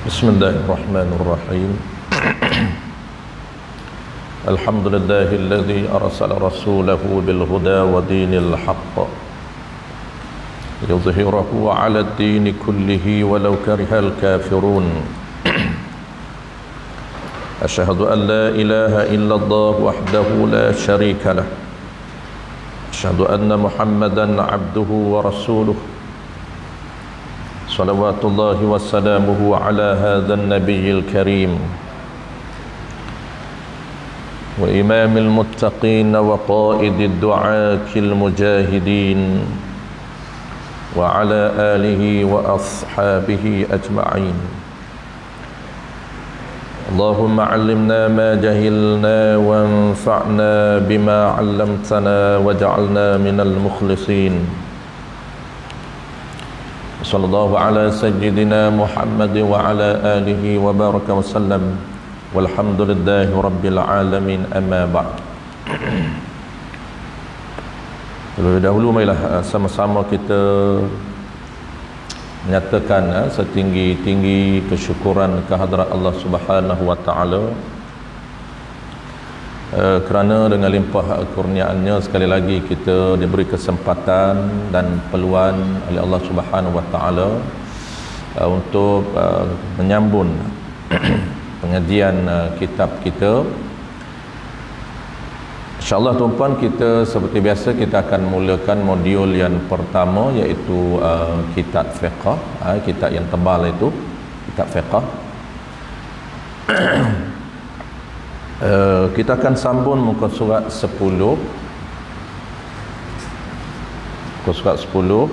Bismillahirrahmanirrahim. Alhamdulillahilladzi arsala rasulahu bil huda wa dinil haqq yudhhirahu 'ala ad-din kullihi walau karihal kafirun. Asyhadu an la ilaha illallah wahdahu la syarika lah. Asyhadu anna Muhammadan 'abduhu wa rasuluhu. Salawatullahi wassalamuhu ala hadzal nabiyil karim wa imamil muttaqin wa qaidid du'akil mujahidin wa ala alihi wa ashabihi ajma'in. Allahumma 'allimna ma jahilna wanfa'na bima 'allamtana waj'alna minal mukhlisin. Sallallahu ala sayyidina Muhammad wa ala alihi wa baraka wa sallam. Walhamdulillahi rabbil alamin, amma ba'd. Terlebih dahulu marilah sama-sama kita menyatakan setinggi-tinggi kesyukuran kehadrat Allah Subhanahu wa taala kerana dengan limpah kurniaannya sekali lagi kita diberi kesempatan dan peluang oleh Allah Subhanahu wa taala untuk menyambung pengajian kitab kita. InsyaAllah tuan-tuan, kita seperti biasa kita akan mulakan modul yang pertama, iaitu kitab fiqh, kitab yang tebal itu, kitab fiqh. Kita akan sambung muka surat 10. Muka surat 10.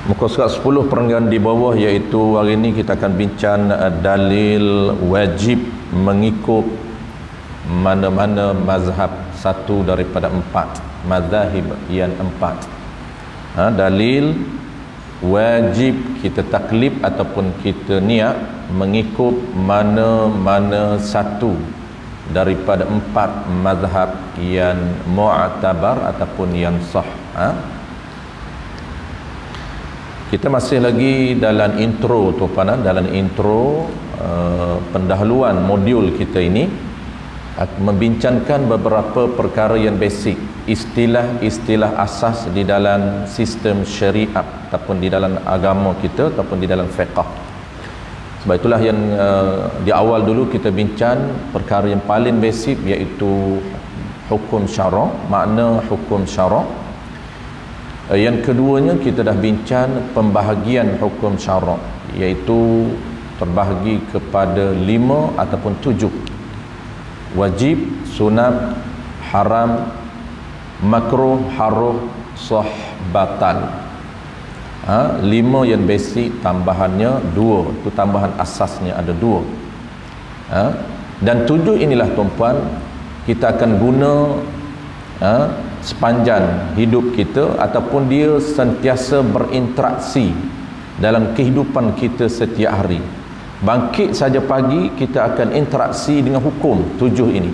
Muka surat 10 perenggan di bawah, iaitu hari ini kita akan bincang dalil wajib mengikut mana-mana mazhab satu daripada 4 mazahib yang 4. Dalil wajib kita taklif ataupun kita niat mengikut mana-mana satu daripada 4 mazhab yang mu'tabar ataupun yang sah. Kita masih lagi dalam intro tuan-tuan, dalam intro pendahuluan modul kita ini, membincangkan beberapa perkara yang basic, istilah-istilah asas di dalam sistem syariat ataupun di dalam agama kita ataupun di dalam fiqh. Sebab itulah yang di awal dulu kita bincang perkara yang paling basic, iaitu hukum syarak, makna hukum syarak. Yang keduanya kita dah bincang pembahagian hukum syarak, iaitu terbahagi kepada 5 ataupun 7: wajib, sunat, haram, makruh, haruh, sah, batal. 5 yang basic, tambahannya 2. Itu tambahan asasnya ada 2. Dan 7 inilah tuan-puan kita akan guna sepanjang hidup kita, ataupun dia sentiasa berinteraksi dalam kehidupan kita setiap hari. Bangkit saja pagi, kita akan interaksi dengan hukum 7 ini.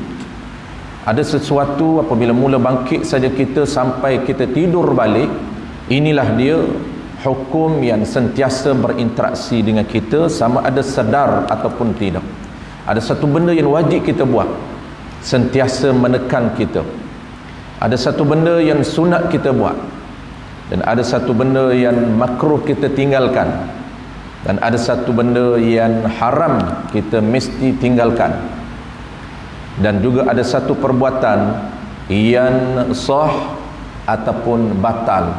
Ada sesuatu apabila mula bangkit saja kita sampai kita tidur balik, inilah dia hukum yang sentiasa berinteraksi dengan kita, sama ada sedar ataupun tidak. Ada satu benda yang wajib kita buat, sentiasa menekan kita. Ada satu benda yang sunat kita buat, dan ada satu benda yang makruh kita tinggalkan, dan ada satu benda yang haram kita mesti tinggalkan, dan juga ada satu perbuatan yang sah ataupun batal,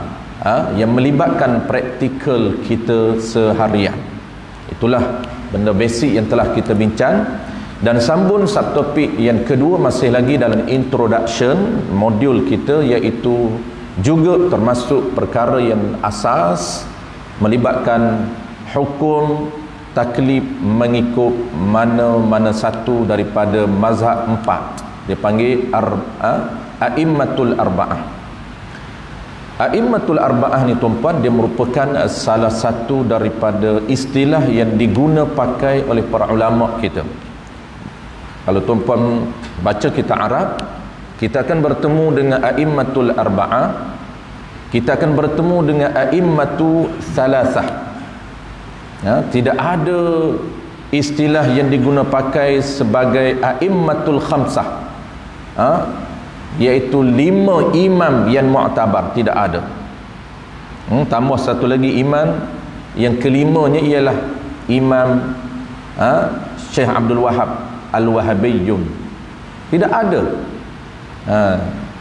yang melibatkan praktikal kita seharian. Itulah benda basic yang telah kita bincang. Dan sambung subtopik yang kedua masih lagi dalam introduction modul kita, iaitu juga termasuk perkara yang asas, melibatkan hukum taklif mengikut mana-mana satu daripada mazhab 4. Dia panggil a'immatul arba'ah. A'immatul arba'ah ni tuan-puan, dia merupakan salah satu daripada istilah yang diguna pakai oleh para ulama kita. Kalau tuan-puan baca kitab Arab, kita akan bertemu dengan a'immatul arba'ah, kita akan bertemu dengan a'immatu salasah. Tidak ada istilah yang diguna pakai sebagai a'immatul khamsah, iaitu 5 imam yang mu'tabar. Tidak ada. Tambah satu lagi imam, yang kelimanya ialah Imam Syekh Abdul Wahab Al-Wahabiyyun. Tidak ada.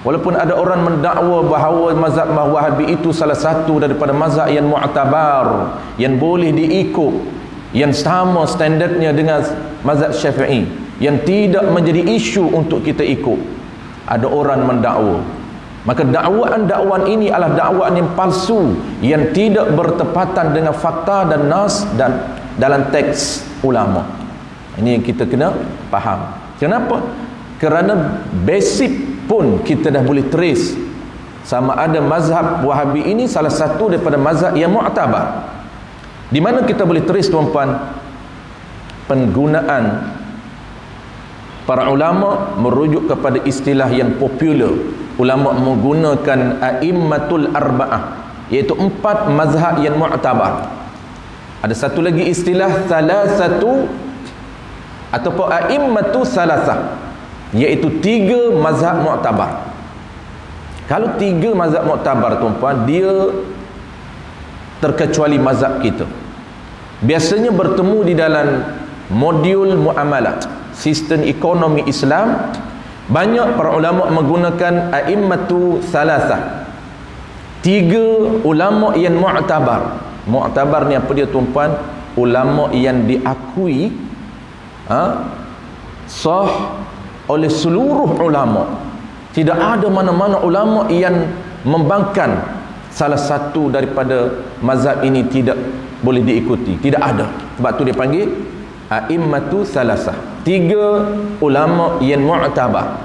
Walaupun ada orang mendakwa bahawa mazhab Wahabi itu salah satu daripada mazhab yang mu'tabar, yang boleh diikut, yang sama standardnya dengan mazhab Syafi'i, yang tidak menjadi isu untuk kita ikut. Ada orang mendakwa. Maka dakwaan ini adalah dakwaan yang palsu, yang tidak bertepatan dengan fakta dan nas dan dalam teks ulama. Ini yang kita kena faham. Kenapa? Kerana basic pun kita dah boleh trace sama ada mazhab Wahabi ini salah satu daripada mazhab yang mu'tabar. Di mana kita boleh trace, tuan-puan? Penggunaan para ulama merujuk kepada istilah yang popular. Ulama menggunakan a'immatul arba'ah, iaitu 4 mazhab yang mu'tabar. Ada satu lagi istilah salasatu ataupun a'immatu salasah, iaitu 3 mazhab mu'tabar. Kalau 3 mazhab mu'tabar, tuan-puan, dia terkecuali mazhab kita. Biasanya bertemu di dalam modul muamalat, sistem ekonomi Islam. Banyak para ulama menggunakan a'immatu salasah, 3 ulama yang mu'tabar. Mu'tabar ni apa dia, tuan-puan? Ulama yang diakui sah oleh seluruh ulama. Tidak ada mana-mana ulama yang membangkang salah satu daripada mazhab ini tidak boleh diikuti. Tidak ada. Sebab tu dia panggil a'immatu salasah, 3 ulama yang mu'tabar.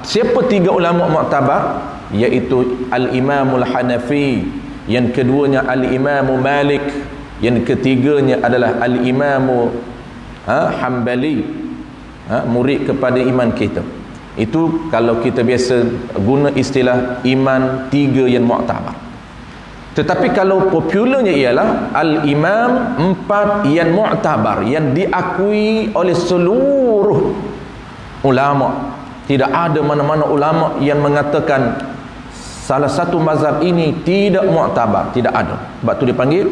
Siapa 3 ulama mu'tabar? Iaitu Al-Imamul Hanafi, yang keduanya Al-Imamu Malik, yang ketiganya adalah Al-Imamu Hambali, murid kepada iman kita. Itu kalau kita biasa guna istilah iman 3 yang mu'tabar. Tetapi kalau popularnya ialah Al-Imam 4 yang mu'tabar, yang diakui oleh seluruh ulama. Tidak ada mana-mana ulama yang mengatakan salah satu mazhab ini tidak mu'tabar. Tidak ada. Sebab tu dipanggil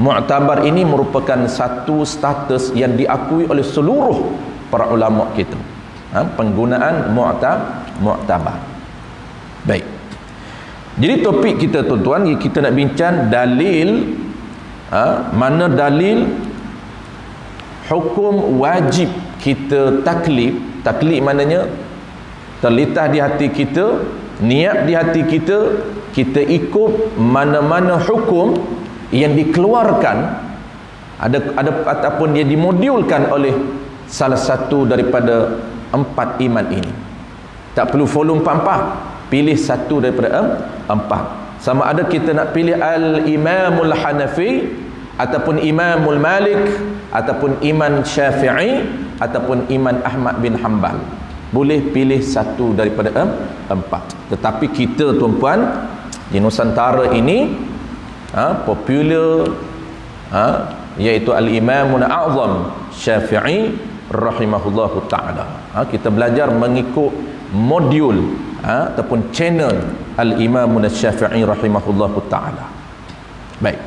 mu'tabar. Ini merupakan satu status yang diakui oleh seluruh para ulama kita. Penggunaan mu'tabar. Baik. Jadi topik kita, tuan-tuan, kita nak bincang dalil, mana dalil hukum wajib kita taklid. Taklid maknanya terlintas di hati kita, niat di hati kita, kita ikut mana-mana hukum yang dikeluarkan ada ataupun yang dimodulkan oleh salah satu daripada 4 iman ini. Tak perlu volume 4, pilih satu daripada 4. Sama ada kita nak pilih Al-Imamul Hanafi ataupun Imamul Malik ataupun Imam Syafi'i ataupun Imam Ahmad bin Hanbal. Boleh pilih satu daripada 4. Tetapi kita, tuan-puan, di Nusantara ini popular, iaitu Al-Imamul A'zam Syafi'i rahimahullahu ta'ala. Kita belajar mengikut modul ataupun channel Al-Imamul Syafi'i rahimahullahu ta'ala. Baik.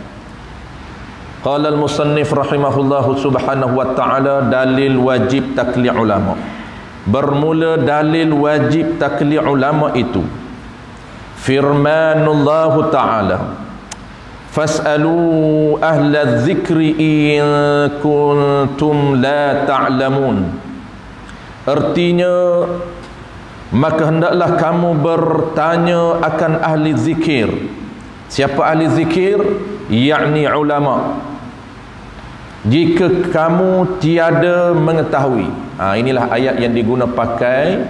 Qala al-musannif rahimahullahu subhanahu wa ta'ala, dalil wajib taklid ulama. Bermula dalil wajib taklid ulama itu firmanullahu ta'ala, fas'alu ahla dzikri in kuntum la ta'lamun. Artinya, maka hendaklah kamu bertanya akan ahli zikir. Siapa ahli zikir? Yakni ulama. Jika kamu tiada mengetahui. Inilah ayat yang diguna pakai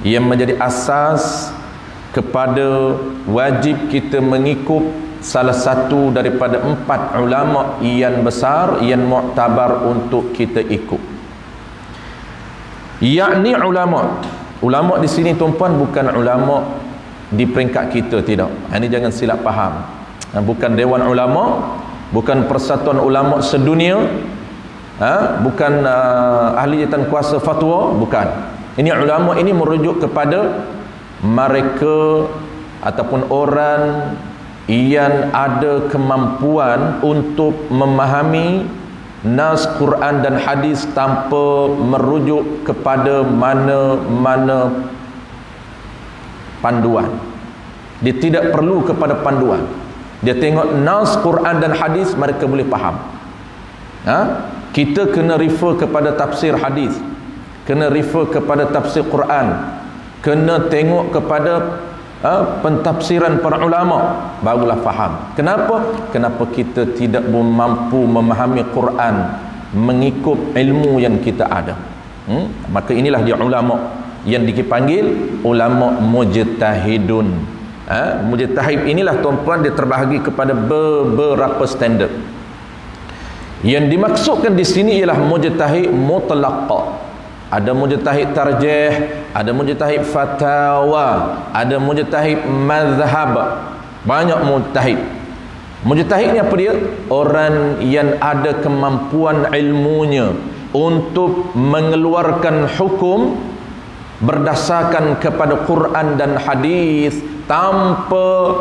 yang menjadi asas kepada wajib kita mengikut salah satu daripada 4 ulama yang besar yang mu'tabar untuk kita ikut. Yakni ulama. Ulama di sini tuan-puan bukan ulama di peringkat kita, tidak. Ini jangan silap faham. Bukan dewan ulama, bukan persatuan ulama sedunia, bukan ahli jawatan kuasa fatwa, bukan. Ini ulama ini merujuk kepada mereka ataupun orang yang ada kemampuan untuk memahami nas Quran dan hadis tanpa merujuk kepada mana-mana panduan. Dia tidak perlu kepada panduan. Dia tengok nas Quran dan hadis, mereka boleh faham. Kita kena refer kepada tafsir hadis, kena refer kepada tafsir Quran, kena tengok kepada pentafsiran para ulama, barulah faham. Kenapa? Kenapa kita tidak mampu memahami Quran mengikut ilmu yang kita ada. Maka inilah dia ulama yang dipanggil ulama mujtahidun. Mujtahid inilah tuan-puan, dia terbahagi kepada beberapa standard. Yang dimaksudkan di sini ialah mujtahid mutlaq. Ada mujtahid tarjih, ada mujtahid fatawa, ada mujtahid mazhab. Banyak mujtahid. Mujtahid ni apa dia? Orang yang ada kemampuan ilmunya untuk mengeluarkan hukum berdasarkan kepada Quran dan hadis tanpa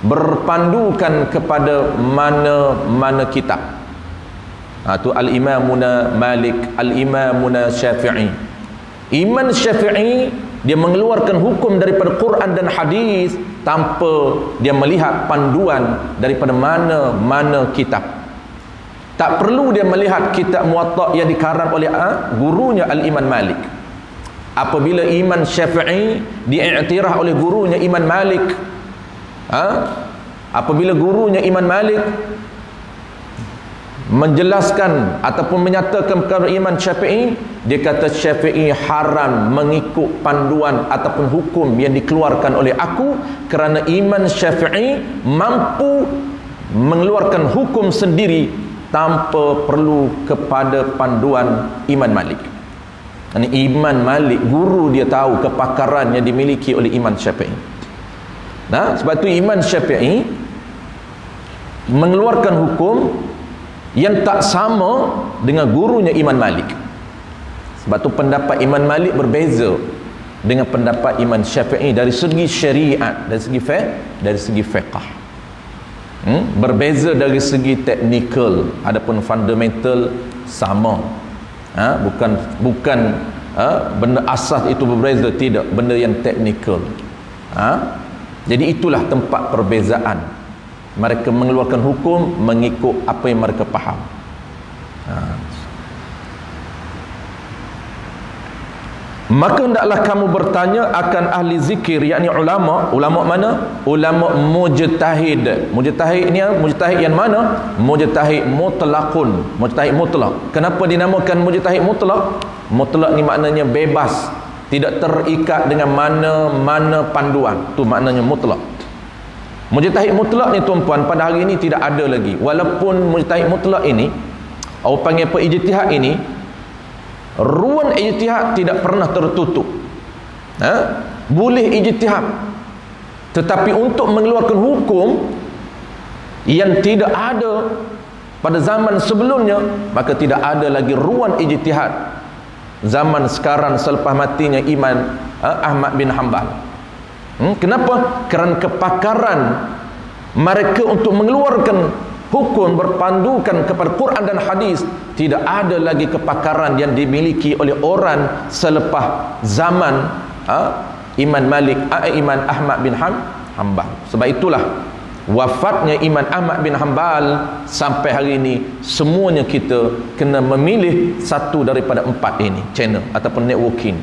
berpandukan kepada mana-mana kitab. Itu al-imamuna Malik, al-imamuna Syafi'i. Imam Syafi'i dia mengeluarkan hukum daripada Quran dan hadis tanpa dia melihat panduan daripada mana-mana kitab. Tak perlu dia melihat kitab Muwatta yang dikarang oleh gurunya al-Imam Malik. Apabila Imam Syafi'i diiktiraf oleh gurunya Imam Malik, apabila gurunya Imam Malik menjelaskan ataupun menyatakan kepada Imam Syafi'i, dia kata Syafi'i haram mengikut panduan ataupun hukum yang dikeluarkan oleh aku, kerana Imam Syafi'i mampu mengeluarkan hukum sendiri tanpa perlu kepada panduan Imam Malik. Imam Malik, guru dia tahu kepakaran yang dimiliki oleh Imam Syafi'i. Sebab tu Imam Syafi'i mengeluarkan hukum yang tak sama dengan gurunya Imam Malik. Sebab tu pendapat Imam Malik berbeza dengan pendapat Imam Syafi'i dari segi syariat, dari segi fiqh. Berbeza dari segi teknikal, adapun fundamental sama. Bukan benda asas itu berbeza, tidak, benda yang teknikal. Jadi itulah tempat perbezaan. Mereka mengeluarkan hukum mengikut apa yang mereka faham. Maka hendaklah kamu bertanya akan ahli zikir, yakni ulama. Ulama mana? Ulama mujtahid. Mujtahid ni mujtahid yang mana? Mujtahid mutlaqun, mujtahid mutlaq. Kenapa dinamakan mujtahid mutlaq? Mutlaq ni maknanya bebas, tidak terikat dengan mana-mana panduan. Tu maknanya mutlaq. Mujtahid mutlaq ni tuan-puan, pada hari ini tidak ada lagi. Walaupun mujtahid mutlaq ini, orang panggil apa, ijtihad ini, ruang ijtihad tidak pernah tertutup. Boleh ijtihad, tetapi untuk mengeluarkan hukum yang tidak ada pada zaman sebelumnya, maka tidak ada lagi ruang ijtihad zaman sekarang selepas matinya Imam Ahmad bin Hanbal. Kenapa? Kerana kepakaran mereka untuk mengeluarkan hukum berpandukan kepada Quran dan hadis, tidak ada lagi kepakaran yang dimiliki oleh orang selepas zaman Imam Malik, Imam Ahmad bin Hanbal. Sebab itulah wafatnya Imam Ahmad bin Hanbal sampai hari ini semuanya kita kena memilih satu daripada empat ini channel ataupun networking,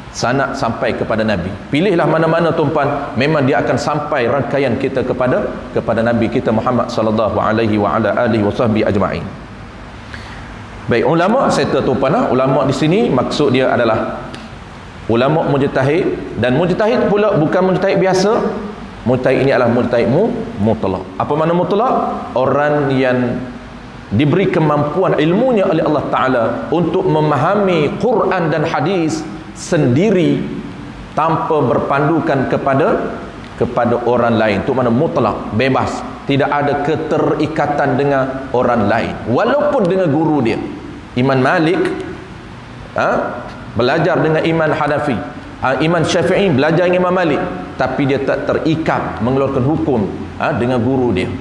sanad sampai kepada Nabi. Pilihlah mana-mana tuan-puan, memang dia akan sampai rangkaian kita kepada Nabi kita Muhammad sallallahu alaihi wa ala alihi wasahbihi ajma'in. Baik, ulama saya tuan-puan, ulama di sini maksud dia adalah ulama mujtahid, dan mujtahid pula bukan mujtahid biasa. Mujtahid ini adalah mujtahid mutlaq. Apa makna mutlaq? Orang yang diberi kemampuan ilmunya oleh Allah Ta'ala untuk memahami Quran dan hadis sendiri tanpa berpandukan kepada orang lain. Itu mana mutlak, bebas, tidak ada keterikatan dengan orang lain walaupun dengan guru dia. Imam Malik belajar dengan Imam Hanafi, Imam Syafi'i belajar dengan Imam Malik, tapi dia tak terikat mengeluarkan hukum dengan guru dia.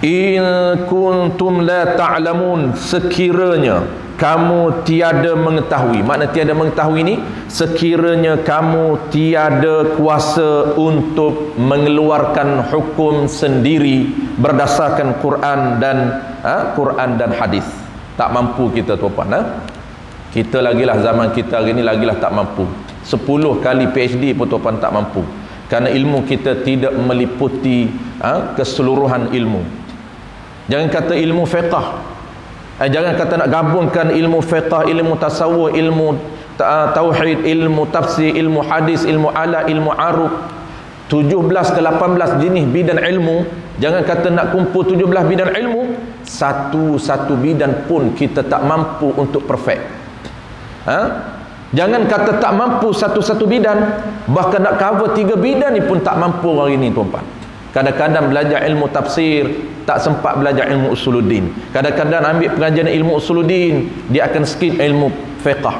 In kuntum la ta'lamun, sekiranya kamu tiada mengetahui. Makna tiada mengetahui ni, sekiranya kamu tiada kuasa untuk mengeluarkan hukum sendiri berdasarkan Quran dan hadis. Tak mampu kita tuan-puan. Kita lagilah zaman kita hari ni lagilah tak mampu. 10 kali PhD pun tuan-puan tak mampu. Kerana ilmu kita tidak meliputi keseluruhan ilmu. Jangan kata ilmu fiqh, jangan kata nak gabungkan ilmu fiqh, ilmu tasawuf, ilmu tauhid, ilmu tafsir, ilmu hadis, ilmu ala, ilmu aruf, 17 ke 18 jenis bidang ilmu. Jangan kata nak kumpul 17 bidang ilmu, satu-satu bidang pun kita tak mampu untuk perfect. Jangan kata tak mampu satu-satu bidang, bahkan nak cover 3 bidang ni pun tak mampu hari ni tuan-tuan. Kadang-kadang belajar ilmu tafsir, tak sempat belajar ilmu usuluddin. Kadang-kadang ambil pengajian ilmu usuluddin, dia akan skip ilmu fiqh.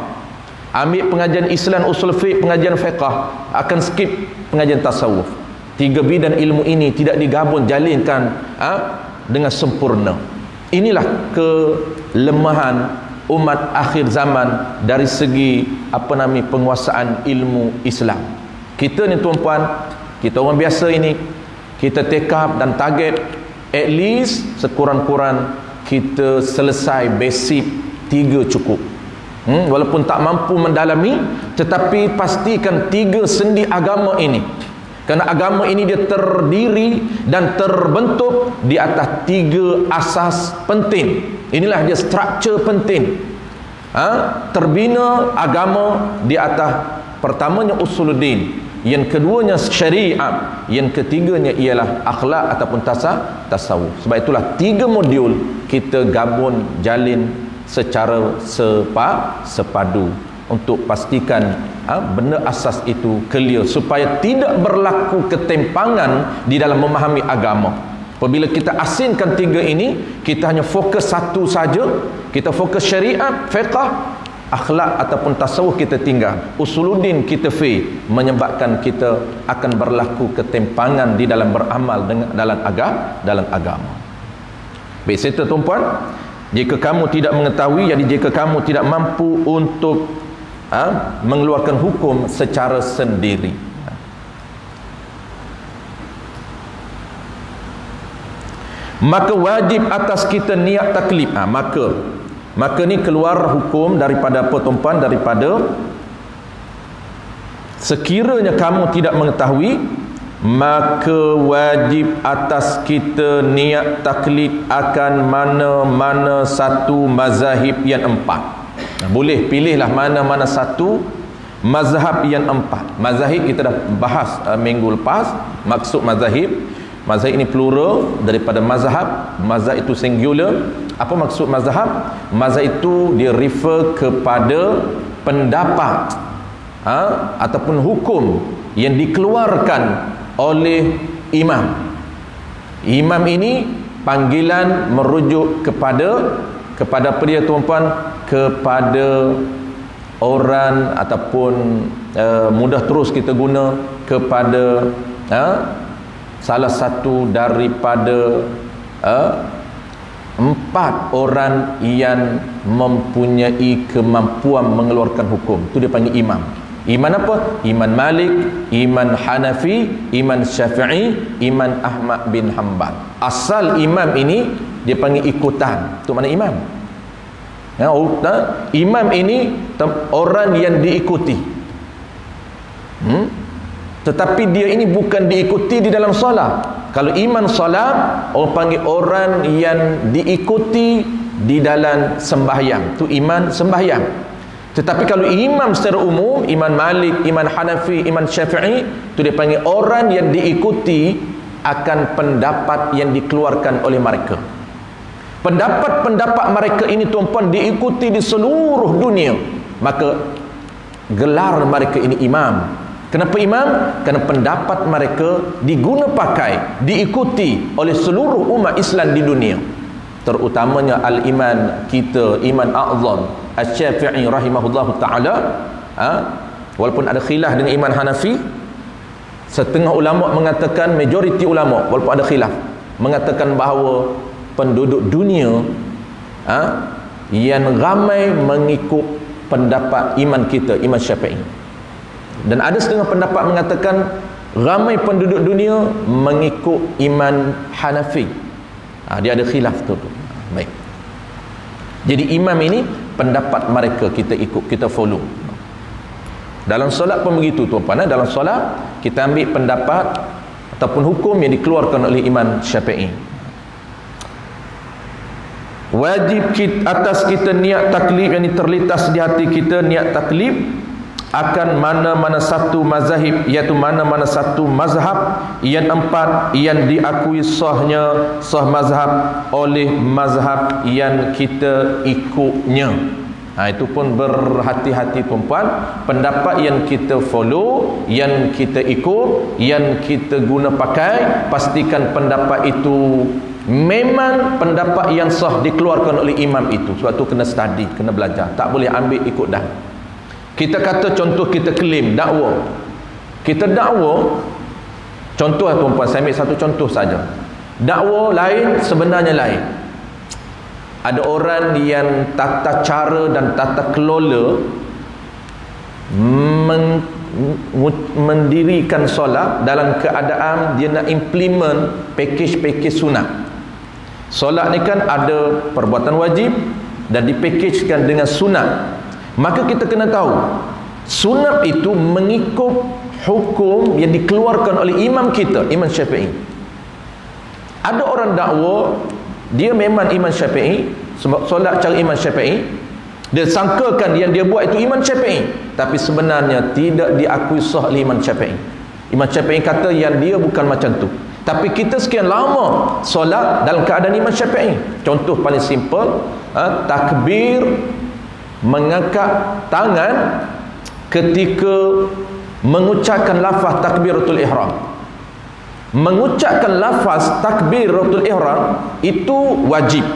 Ambil pengajian Islam usul fiqh, pengajian fiqh, akan skip pengajian tasawuf. 3 bidang ilmu ini tidak digabung, jalinkan dengan sempurna. Inilah kelemahan umat akhir zaman dari segi penguasaan ilmu Islam. Kita ni tuan-puan, kita orang biasa ini, kita tekab dan target at least sekurang-kurang kita selesai basic 3 cukup. Walaupun tak mampu mendalami, tetapi pastikan 3 sendi agama ini. Kerana agama ini dia terdiri dan terbentuk di atas 3 asas penting. Inilah dia struktur penting. Terbina agama di atas, pertamanya usuluddin, yang keduanya syariat, yang ketiganya ialah akhlak ataupun tasawuf. Sebab itulah 3 modul kita gabung jalin secara sepadu untuk pastikan benda asas itu clear, supaya tidak berlaku ketimpangan di dalam memahami agama. Apabila kita asingkan 3 ini, kita hanya fokus satu saja, kita fokus syariat, fiqh, akhlak ataupun tasawuf kita tinggal, usuluddin kita menyebabkan kita akan berlaku ketimpangan di dalam beramal dalam agama. Baik, serta tuan-puan, jika kamu tidak mengetahui, jadi jika kamu tidak mampu untuk mengeluarkan hukum secara sendiri, maka wajib atas kita niat taklif. Maka ni keluar hukum daripada apa tuan-puan? Daripada sekiranya kamu tidak mengetahui, maka wajib atas kita niat taklid akan mana-mana satu mazahib yang 4. Boleh pilihlah mana-mana satu mazhab yang 4. Mazahib kita dah bahas minggu lepas. Maksud mazahib ini plural daripada mazhab. Mazhab itu singular. Apa maksud mazhab? Mazhab itu dia refer kepada pendapat ataupun hukum yang dikeluarkan oleh imam. Imam ini panggilan merujuk kepada apa dia tuan-puan? Kepada orang ataupun mudah terus kita guna kepada salah satu daripada 4 orang yang mempunyai kemampuan mengeluarkan hukum. Itu dia panggil imam. Imam apa? Imam Malik, Imam Hanafi, Imam Syafi'i, Imam Ahmad bin Hanbal. Asal imam ini dia panggil ikutan. Itu mana imam? Imam ini orang yang diikuti. Tetapi dia ini bukan diikuti di dalam solat. Kalau imam solat, orang panggil orang yang diikuti di dalam sembahyang. Itu imam sembahyang. Tetapi kalau imam secara umum, Imam Malik, Imam Hanafi, Imam Syafi'i, itu dia panggil orang yang diikuti akan pendapat yang dikeluarkan oleh mereka. pendapat-pendapat mereka ini tuan-puan diikuti di seluruh dunia, maka gelar mereka ini imam. Kenapa imam? Kerana pendapat mereka diguna pakai, diikuti oleh seluruh umat Islam di dunia, terutamanya al-iman kita, iman a'zam Asy-Syafi'i rahimahullahu ta'ala. Walaupun ada khilaf dengan iman Hanafi, setengah ulama mengatakan, majoriti ulama walaupun ada khilaf mengatakan bahawa penduduk dunia yang ramai mengikut pendapat iman kita, iman Syafi'i. Dan ada setengah pendapat mengatakan ramai penduduk dunia mengikut iman Hanafi. Dia ada khilaf tu. Baik. Jadi imam ini pendapat mereka kita ikut, kita follow. Dalam solat pun begitu tuan-tuan. Dalam solat kita ambil pendapat ataupun hukum yang dikeluarkan oleh Imam Syafi'i. Wajib atas kita niat taklif yang terlintas di hati kita, niat taklif akan mana-mana satu mazahib, iaitu mana-mana satu mazhab yang empat yang diakui sahnya sah mazhab oleh mazhab yang kita ikutnya. Itu pun berhati-hati tuan-puan. Pendapat yang kita follow, yang kita ikut, yang kita guna pakai, pastikan pendapat itu memang pendapat yang sah dikeluarkan oleh imam itu. Sebab tu kena study, kena belajar, tak boleh ambil ikut dah. Kita kata contoh, kita claim dakwa, kita dakwa contoh tuan-puan, saya ambil satu contoh saja. Dakwa lain, sebenarnya lain. Ada orang yang tata cara dan tata kelola mendirikan solat dalam keadaan dia nak implement package sunat. Solat ni kan ada perbuatan wajib dan dipackagkan dengan sunat. Maka kita kena tahu sunat itu mengikut hukum yang dikeluarkan oleh imam kita, Imam Syafi'i. Ada orang dakwa dia memang Imam Syafi'i, sebab solat cara Imam Syafi'i, dia sangkakan yang dia buat itu Imam Syafi'i, tapi sebenarnya tidak diakui sah oleh Imam Syafi'i. Imam Syafi'i kata yang dia bukan macam tu, tapi kita sekian lama solat dalam keadaan Imam Syafi'i. Contoh paling simple, takbir, mengangkat tangan ketika mengucapkan lafaz takbiratul ihram. Mengucapkan lafaz takbiratul ihram itu wajib,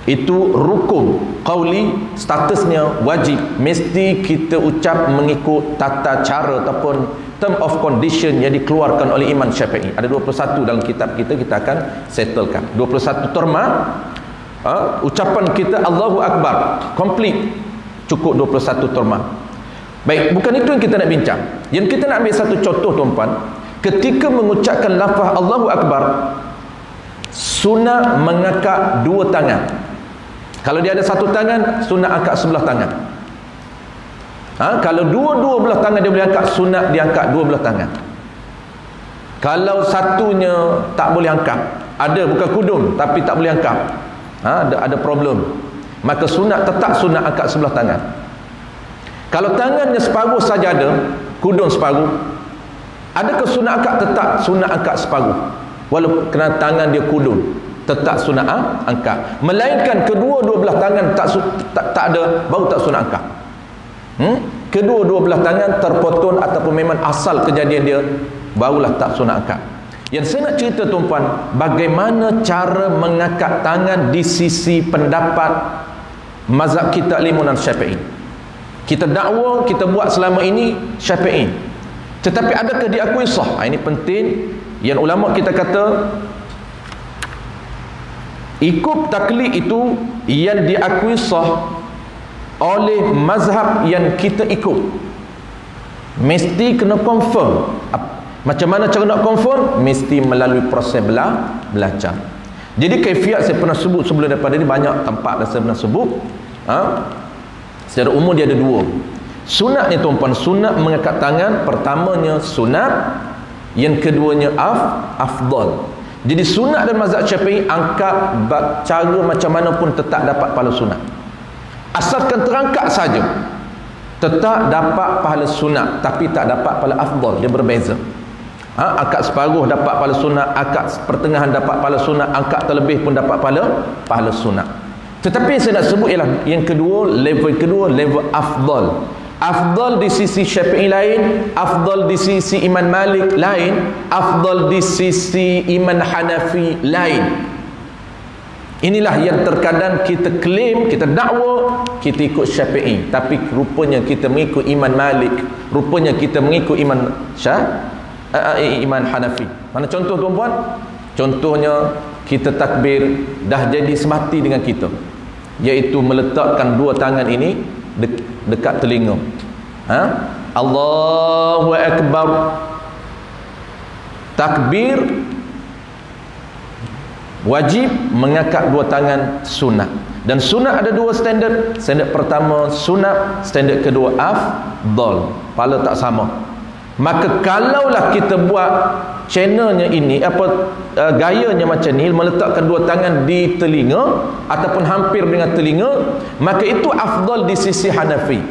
itu rukun qauli, statusnya wajib, mesti kita ucap mengikut tata cara ataupun term of condition yang dikeluarkan oleh Imam Syafi'i. Ada 21 dalam kitab kita, kita akan settlekan 21 terma. Ucapan kita Allahu Akbar komplit, cukup 21 terma. Baik, bukan itu yang kita nak bincang. Yang kita nak ambil satu contoh tuan-puan, ketika mengucapkan lafaz Allahu Akbar, sunat mengangkat dua tangan. Kalau dia ada satu tangan, sunat angkat sebelah tangan. Kalau dua-dua belah tangan dia boleh angkat, sunat dia angkat dua belah tangan. Kalau satunya tak boleh angkat, ada bukan kudung tapi tak boleh angkat, ada problem, maka sunat tetap sunat angkat sebelah tangan. Kalau tangannya separuh saja ada, kudung separuh, adakah sunat angkat? Tetap sunat angkat separuh, walaupun kena tangan dia kudung, tetap sunat angkat. Melainkan kedua-dua belah tangan tak ada, baru tak sunat angkat. Kedua-dua belah tangan terpotong ataupun memang asal kejadian dia, barulah tak sunat angkat. Yang saya nak cerita tuan-puan, bagaimana cara mengangkat tangan di sisi pendapat mazhab kita Imam Syafi'i. Kita dakwa, kita buat selama ini Syafi'i, tetapi adakah diakui sah? Ini penting. Yang ulama kita kata ikut taklid itu yang diakui sah oleh mazhab yang kita ikut, mesti kena confirm. Macam mana cara nak confirm? Mesti melalui proses belajar. Jadi kaifiat saya pernah sebut sebelum daripada ini, banyak tempat dah saya pernah sebut. Secara umum dia ada dua. Sunat ni tuan-puan, sunat mengangkat tangan, pertamanya sunat, yang keduanya afdal. Jadi sunat dan mazhab Syafi'i angkat cara macam mana pun tetap dapat pahala sunat. Asalkan terangkat saja, tetap dapat pahala sunat, tapi tak dapat pahala afdal, dia berbeza. Akad separuh dapat pahala sunat, akad pertengahan dapat pahala sunat, akad terlebih pun dapat pahala sunat. Tetapi yang saya nak sebut ialah yang kedua, level afdal. Afdal di sisi Syafi'i lain, afdal di sisi Imam Malik lain, afdal di sisi Imam Hanafi lain. Inilah yang terkadang kita klaim, kita dakwa kita ikut Syafi'i, tapi rupanya kita mengikut Imam Malik, rupanya kita mengikut Imam Hanafi. Mana contoh tuan-puan? Contohnya kita takbir dah jadi semati dengan kita, iaitu meletakkan dua tangan ini dekat telinga. Allahu Akbar. Takbir wajib, mengangkat dua tangan sunat. Dan sunat ada dua standard. Standard pertama sunat, standard kedua afdal. Pahala tak sama. Maka kalaulah kita buat channelnya ini, gayanya macam ni, meletakkan dua tangan di telinga ataupun hampir dengan telinga, maka itu afdal di sisi Hanafi,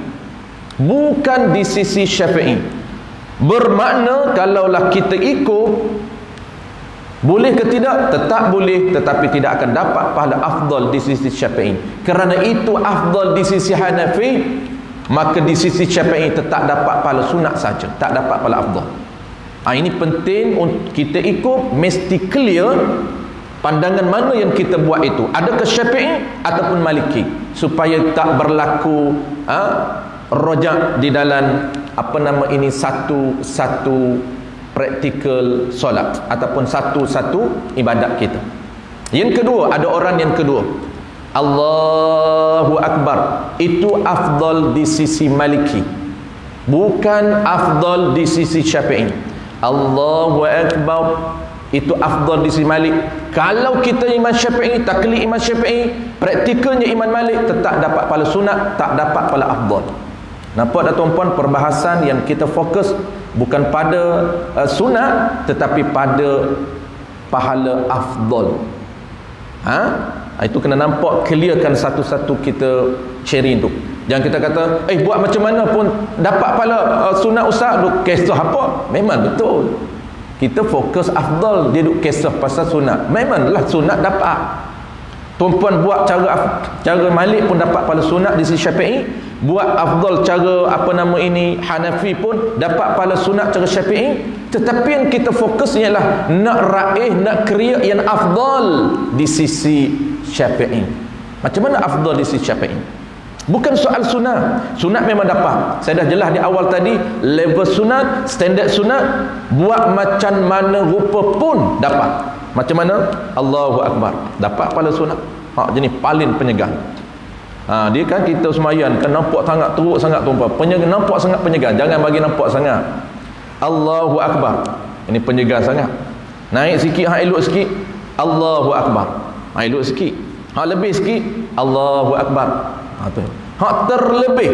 bukan di sisi Syafi'i. Bermakna kalaulah kita ikut, boleh ke tidak? Tetap boleh, tetapi tidak akan dapat pahala afdal di sisi Syafi'i. Kerana itu afdal di sisi Hanafi, maka di sisi Syafi'i tetap dapat pahala sunat saja, tak dapat pahala afdal. Ini penting untuk kita ikut, mesti clear pandangan mana yang kita buat itu, adakah Syafi'i ataupun Maliki, supaya tak berlaku rojak di dalam satu praktikal solat ataupun satu ibadat kita. Yang kedua, ada orang yang kedua, Allahu Akbar, itu afdal di sisi Maliki, bukan afdal di sisi Syafi'i. Allahu Akbar itu afdal di sisi Malik. Kalau kita Imam Syafi'i, taklid Imam Syafi'i, praktikalnya Imam Malik, tetap dapat pahala sunat, tak dapat pahala afdal. Nampak tak tuan-puan, perbahasan yang kita fokus bukan pada sunat, tetapi pada pahala afdal. Itu kena nampak, clearkan satu-satu kita sharing tu. Jangan kita kata, buat macam mana pun dapat pahala sunat ustaz, duk kisah apa? Memang betul. Kita fokus afdal, dia duk kisah pasal sunat. Memanglah sunat dapat. Tuan-puan buat cara Malik pun dapat pahala sunat di sisi Syafi'i. Buat afdal cara Hanafi pun dapat pahala sunat cara Syafi'i. Tetapi yang kita fokus ialah nak raih, nak create yang afdal di sisi Syafi'i. Macam mana afdal di sisi Syafi'i? Bukan soal sunat. Sunat memang dapat. Saya dah jelas di awal tadi, level sunat, standard sunat, buat macam mana rupa pun dapat. Macam mana? Allahu Akbar, dapat pahala sunat. Jadi paling penyegar. Dia kan kita semayan kan nampak sangat teruk sangat tuan-puan. Nampak sangat penyegar. Jangan bagi nampak sangat. Allahu Akbar. Ini penyegar sangat. Naik sikit, elok sikit. Allahu Akbar. Elok sikit. Lebih sikit. Allahu Akbar. Tu. Terlebih.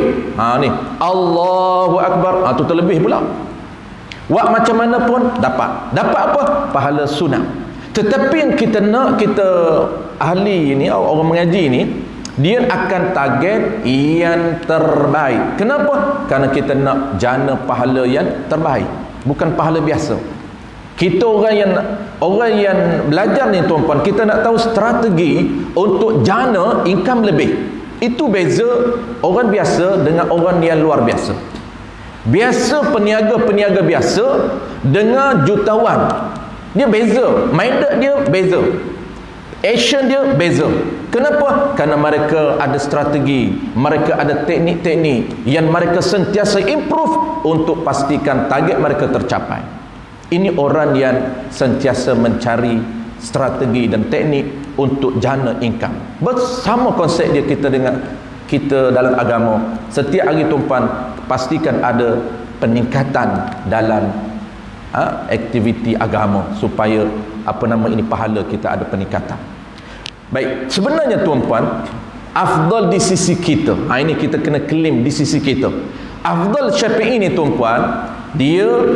Ni. Allahu Akbar. Tu terlebih pula. Buat macam mana pun dapat. Dapat apa? Pahala sunat. Tetapi yang kita nak, kita ahli ini, orang mengaji ni, dia akan target yang terbaik. Kenapa? Kerana kita nak jana pahala yang terbaik, bukan pahala biasa. Kita orang yang belajar ni tuan-puan, kita nak tahu strategi untuk jana income lebih. Itu beza orang biasa dengan orang yang luar biasa. Biasa peniaga-peniaga biasa dengan jutawan, dia beza, minded dia beza, action dia beza. Kenapa? Kerana mereka ada strategi, mereka ada teknik-teknik yang mereka sentiasa improve untuk pastikan target mereka tercapai. Ini orang yang sentiasa mencari strategi dan teknik untuk jana income. Bersama konsep dia kita dengan kita dalam agama. Setiap hari tuan-puan pastikan ada peningkatan dalam aktiviti agama supaya pahala kita ada peningkatan. Baik, sebenarnya tuan-puan, afdal di sisi kita. Ini kita kena claim di sisi kita. Afdal Syafi'i ni tuan-puan,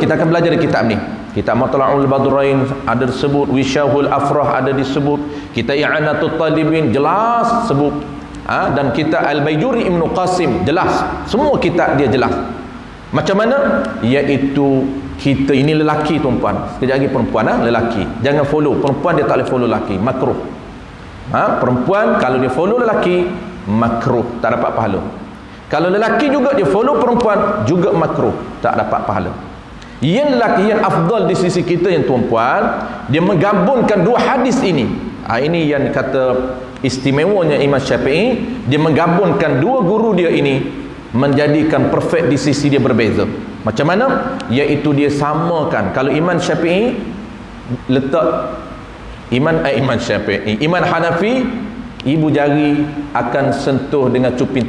kita akan belajar di kitab ni. Kitab Matla'ul Badrain ada disebut, Wishahul Afrah ada disebut, kita I'anatul Talibin jelas sebut, dan kita Al-Baijuri Ibn Qasim jelas. Semua kitab dia jelas. Macam mana? Iaitu kita ini lelaki tuan-puan, sekejap lagi perempuan, lelaki jangan follow perempuan, dia tak boleh follow lelaki, makruh. Perempuan kalau dia follow lelaki makruh, tak dapat pahala. Kalau lelaki juga dia follow perempuan juga makruh, tak dapat pahala. Yang lelaki yang afdal di sisi kita yang tuan-puan, dia menggabungkan dua hadis ini. Ini yang kata istimewanya Imam Syafi'i, dia menggabungkan dua guru dia ini menjadikan perfect di sisi dia berbeza. Macam mana? Iaitu dia samakan. Kalau Imam Syafi'i letak Imam Hanafi, ibu jari akan sentuh dengan cuping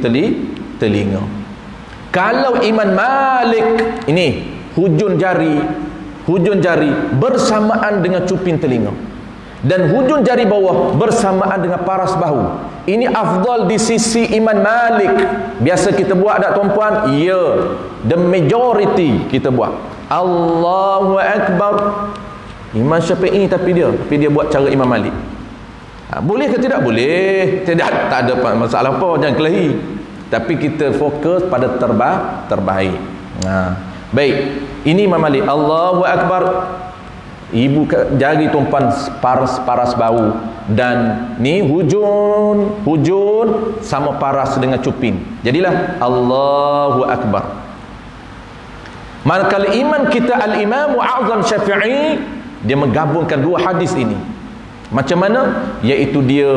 telinga. Kalau Imam Malik ini hujung jari bersamaan dengan cuping telinga, dan hujung jari bawah bersamaan dengan paras bahu. Ini afdal di sisi Imam Malik. Biasa kita buat tak tuan-puan? Ya, the majority kita buat Allahu Akbar. Imam Syafi'i tapi dia buat cara Imam Malik. Boleh ke tidak? Boleh. Tidak, tak ada masalah apa, jangan kelahi. Tapi kita fokus pada terbaik. Baik, ini Imam Malik. Allahu Akbar, ibu jari tuan-puan paras bau, dan ni hujun sama paras dengan cuping. Jadilah Allahu Akbar. Manakala imam kita Al-Imam A'zam Syafi'i, dia menggabungkan dua hadis ini. Macam mana? Iaitu dia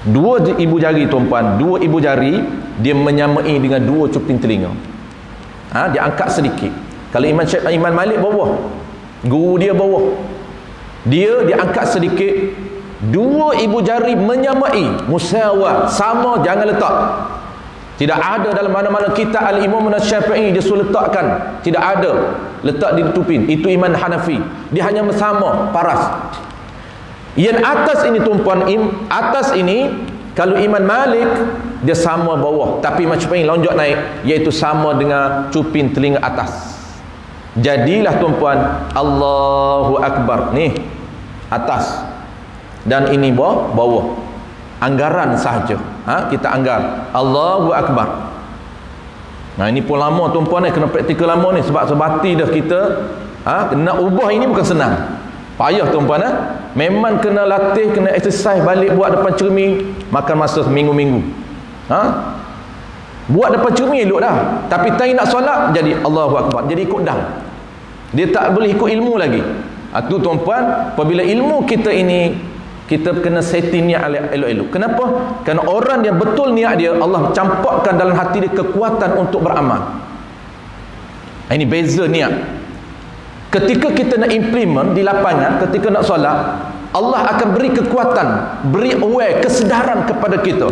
dua ibu jari tuan-puan, dua ibu jari dia menyamai dengan dua cuping telinga. Dia angkat sedikit. Kalau Imam Malik bawah, guru dia bawah, dia angkat sedikit. Dua ibu jari menyamai, musawat, sama, jangan letak. Tidak ada dalam mana-mana kita Al-Imam Syafi'i dia suruh letakkan, tidak ada letak di tupin. Itu Imam Hanafi, dia hanya sama paras. Yang atas ini tuan-puan, atas ini kalau Imam Malik dia sama bawah, tapi Imam Syafi'i lonjak naik, iaitu sama dengan cuping telinga atas. Jadilah tuan-puan Allahu Akbar ni atas, dan ini bawah. Anggaran sahaja. Kita anggar Allahu Akbar. Ini pun lama tuan-puan, kena praktikal lama ni, sebab sebati dah kita nak ubah ini bukan senang. Payah tuan-puan. Memang kena latih, kena exercise balik, buat depan cermin, makan masa seminggu-minggu. Buat depan cermin elok dah, tapi time nak solat jadi Allahu Akbar, jadi ikut dah. Dia tak boleh ikut ilmu lagi. Itu tuan-puan, apabila ilmu kita ini, kita kena setting niat elok-elok. Kenapa? Kerana orang yang betul niat dia, Allah campakkan dalam hati dia kekuatan untuk beramal. Ini beza niat. Ketika kita nak implement di lapangan, ketika nak solat, Allah akan beri kekuatan, beri aware, kesedaran kepada kita.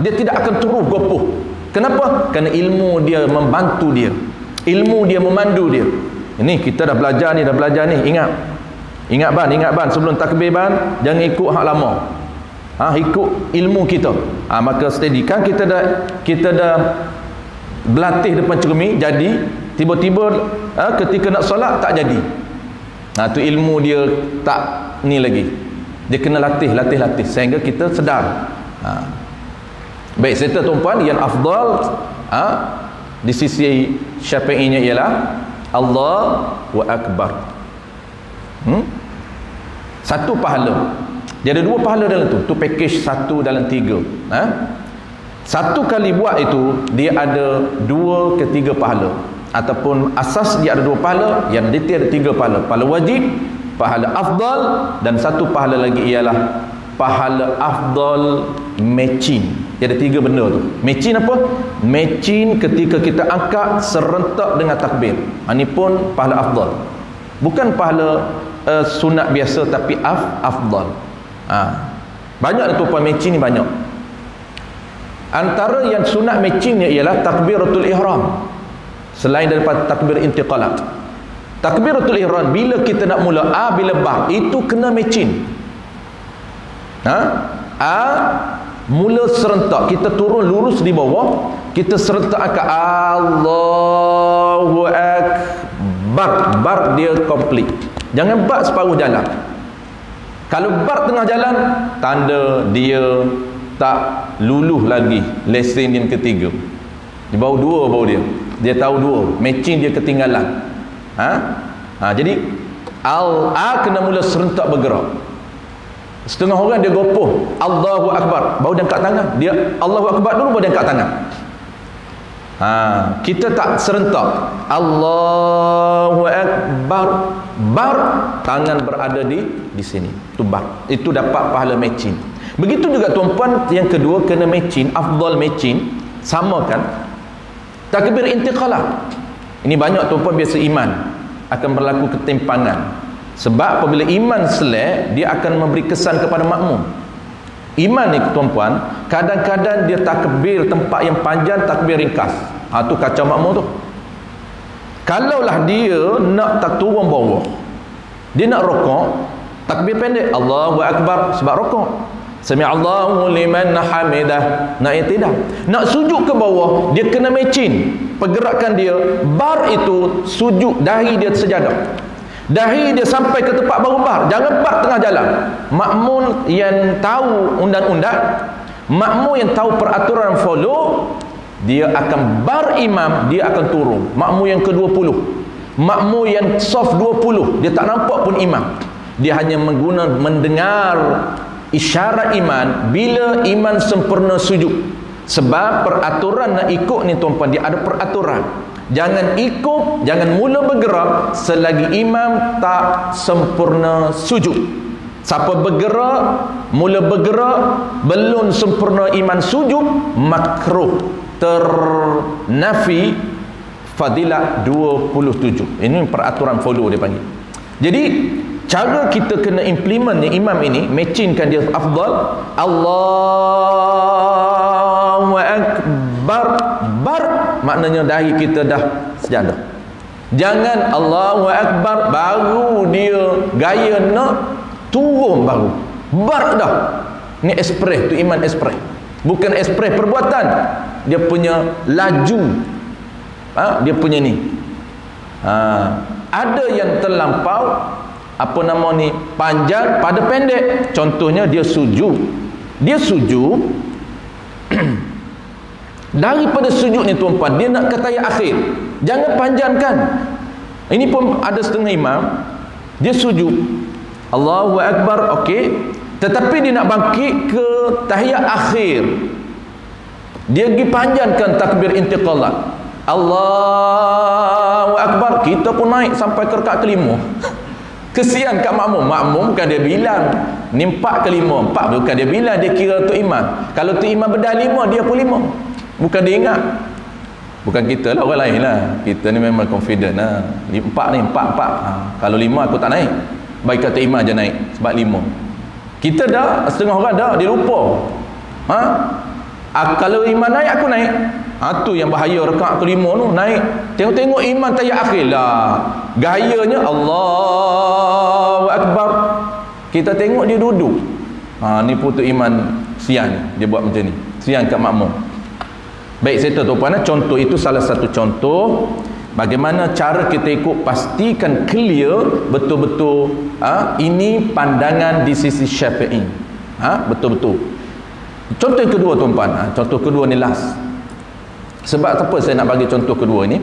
Dia tidak akan turun gopoh. Kenapa? Kerana ilmu dia membantu dia, ilmu dia memandu dia. Ini kita dah belajar ni, ingat ban sebelum takbir ban, jangan ikut hak lama. Ikut ilmu kita. Maka steady kan, kita dah berlatih depan cermin, jadi tiba-tiba ketika nak solat tak jadi. Tu ilmu dia tak ni lagi. Dia kena latih sehingga kita sedar. Baik, serta tuan-puan, yang afdal di sisi Syafi'inya ialah Allahu Akbar. Satu pahala. Dia ada dua pahala dalam tu. Tu package 1 dalam 3. Satu kali buat itu dia ada 2 ke 3 pahala. Ataupun asas dia ada 2 pahala, yang detail ada 3 pahala. Pahala wajib, pahala afdal, dan satu pahala lagi ialah pahala afdal matching. Dia ada 3 benda tu. Matching apa? Matching ketika kita angkat serentak dengan takbir. Ini pun pahala afdal. Bukan pahala sunat biasa, tapi afdal. Banyak tuan-puan, matching ni banyak. Antara yang sunat matchingnya ialah takbiratul ihram, selain daripada takbir intiqalat. Takbiratul ihram bila kita nak mula bila ba, itu kena matching. Mula serentak, kita turun lurus di bawah, kita serentak angkat Allahu Akbar. Bar dia komplit. Jangan bar separuh jalan. Kalau bar tengah jalan, tanda dia tak luluh lagi lesen yang ketiga. Di bawah 2 baru dia. dia tahu dua, matching dia ketinggalan. Jadi A kena mula serentak bergerak. Setengah orang dia gopoh Allahu Akbar, baru dia angkat tangan. Dia Allahu Akbar dulu, baru dia angkat tangan. Kita tak serentak Allahu Akbar, bar, tangan berada di sini. Itu bar. Itu dapat pahala matching. Begitu juga tuan-puan, yang kedua kena matching, afdal matching, samakan takbir intiqalah. Ini banyak tuan-puan biasa iman akan berlaku ketimpangan. Sebab apabila iman selek, dia akan memberi kesan kepada makmum. Iman ni tuan-puan, kadang-kadang dia takbir tempat yang panjang, takbir ringkas. Tu kacau makmum tu. Kalaulah dia nak tak turun bawah, dia nak rokok, takbir pendek, Allahu Akbar, sebab rokok. Sami'allahu liman hamidah, nak i'tidal. Nak sujud ke bawah, dia kena matching pergerakan dia. Bar itu sujud dahi dia sejadah, dahi dia sampai ke tempat baru bar. Jangan bar tengah jalan. Makmum yang tahu undang-undang, makmum yang tahu peraturan follow, dia akan bar imam, dia akan turun. Makmum yang ke-20, makmum yang soft 20, dia tak nampak pun imam. Dia hanya mendengar isyarat iman bila iman sempurna sujud. Sebab peraturan nak ikut ni tuan-puan, dia ada peraturan. Jangan ikut, jangan mula bergerak selagi imam tak sempurna sujud. Siapa bergerak, mula bergerak belum sempurna iman sujud, makruh, ternafi fadilah 27. Ini peraturan follow dia panggil. Jadi cara kita kena implement ni imam ini, matchingkan dia afdal. Allahu Akbar, bar, maknanya dahi kita dah sejadah. Jangan Allahu Akbar baru dia gaya nak turun baru bar dah. Ni ekspres tu, iman ekspres. Bukan ekspres perbuatan, dia punya laju, dia punya ni. Ada yang terlampau panjang pada pendek. Contohnya dia sujud daripada sujud ni tuan-puan, dia nak ke tayat akhir, jangan panjangkan. Ini pun ada setengah imam, dia sujud Allahu Akbar, okey, tetapi dia nak bangkit ke tahiyat akhir, dia pergi panjangkan takbir intiqalah, Allahu Akbar, kita pun naik sampai ke rakaat kelima. Kesian kat makmum. Makmum bukan dia bilang ni 4 ke 5, 4 bukan dia bilang, dia kira untuk imam. Kalau tu imam bedah 5, dia pun 5. Bukan dia ingat. Bukan kita lah, orang lain lah. Kita ni memang confident lah. 4 ni 4. Kalau 5 aku tak naik. Baik kata imam je naik sebab 5. Kita dah setengah orang dah dia lupa. Kalau imam naik aku naik. Tu yang bahaya rakaat ke-5 tu naik. Tengok-tengok imam tayat akhir lah. Gayanya Allahu Akbar. Kita tengok dia duduk. Ni putu iman siang, dia buat macam ni. Siang kat makmum. Baik, saya tahu tuan-puan, contoh itu salah satu contoh bagaimana cara kita ikut, pastikan clear betul-betul ini pandangan di sisi Syafi'i. Betul-betul. Contoh yang kedua tuan-puan, contoh kedua ni last. Sebab apa saya nak bagi contoh kedua ni?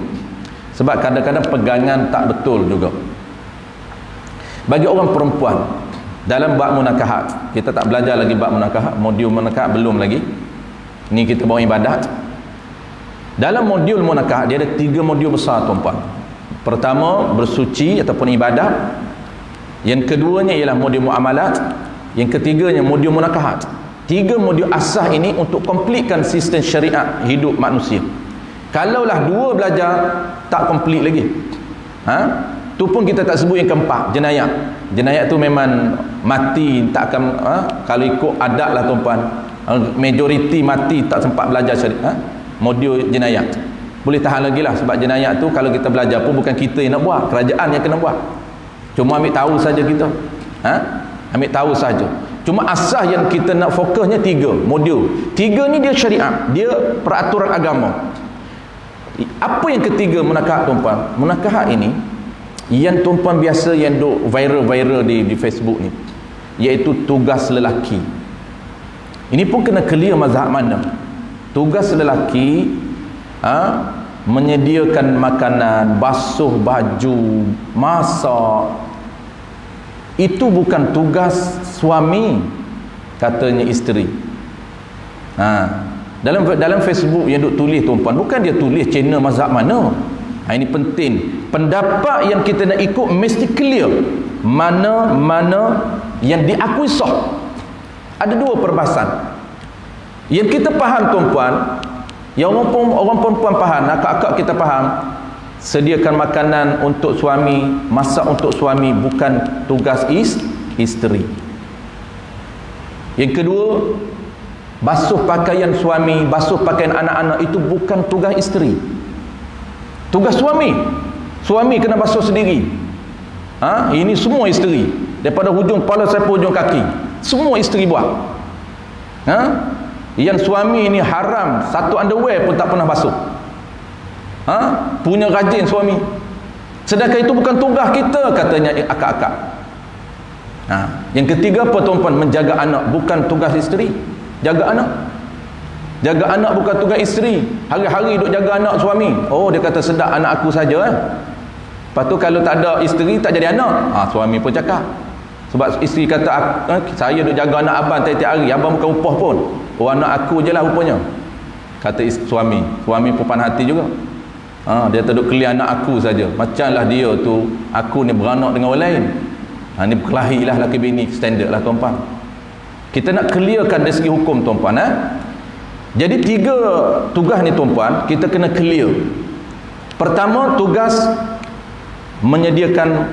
Sebab kadang-kadang pegangan tak betul juga. Bagi orang perempuan dalam bab munakahat, kita tak belajar lagi bab munakahat, modul munakahat belum lagi. Ni kita bawa ibadat. Dalam modul munakahat dia ada 3 modul besar tuan-puan. Pertama bersuci ataupun ibadat. Yang keduanya ialah modul muamalat. Yang ketiganya modul munakahat. 3 modul asas ini untuk komplitkan sistem syariat hidup manusia. Kalaulah 2 belajar tak komplit lagi. Tu pun kita tak sebut yang keempat, jenayat. Jenayat tu memang mati, tak akan kalau ikut adat lah tuan-puan. Majoriti mati tak sempat belajar syariat. Modul jenayat. Boleh tahan lagi lah, sebab jenayat tu kalau kita belajar pun bukan kita yang nak buat, kerajaan yang kena buat. Cuma ambil tahu saja kita. Ambil tahu saja. Cuma asas yang kita nak fokusnya 3 modul. 3 ni dia syariat, dia peraturan agama. Apa yang ketiga munakahat tuan-puan? Munakahat ini yang tuan-puan biasa yang duk viral di Facebook ni, iaitu tugas lelaki. Ini pun kena clear mazhab mana. Tugas lelaki menyediakan makanan, basuh baju, masak, itu bukan tugas suami, katanya isteri. Dalam Facebook yang duk tulis tuan-puan, bukan dia tulis channel mazhab mana. Ini penting. Pendapat yang kita nak ikut mesti clear. Mana yang diakui sah. Ada dua perbahasan. Yang kita faham tuan-puan, yang orang perempuan faham, akak-akak kita faham, sediakan makanan untuk suami, masak untuk suami bukan tugas isteri. Yang kedua, basuh pakaian suami, basuh pakaian anak-anak itu bukan tugas isteri. Tugas suami. Suami kena basuh sendiri. Ini semua isteri. Daripada hujung kepala sampai hujung kaki. Semua isteri buat. Yang suami ini haram, satu underwear pun tak pernah basuh. Punya rajin suami. Sedangkan itu bukan tugas kita, katanya akak-akak. Yang ketiga apa tuan-puan? Menjaga anak bukan tugas isteri. Jaga anak bukan tugas isteri. Hari-hari duk jaga anak suami. Oh, dia kata sedap anak aku saja. Lepas tu kalau tak ada isteri tak jadi anak. Suami pun cakap. Sebab isteri kata saya duk jaga anak abang tiap-tiap hari, abang bukan upah pun. Anak aku je lah rupanya. Kata suami. Suami pun panas hati juga. Dia tak duk kelihat anak aku saja. Macamlah dia tu, aku ni beranak dengan orang lain. Ni berkelahi lah laki bini, standard lah tuan-puan. Kita nak clearkan dari segi hukum tuan-puan. Jadi 3 tugas ni tuan-puan, kita kena clear. Pertama, tugas menyediakan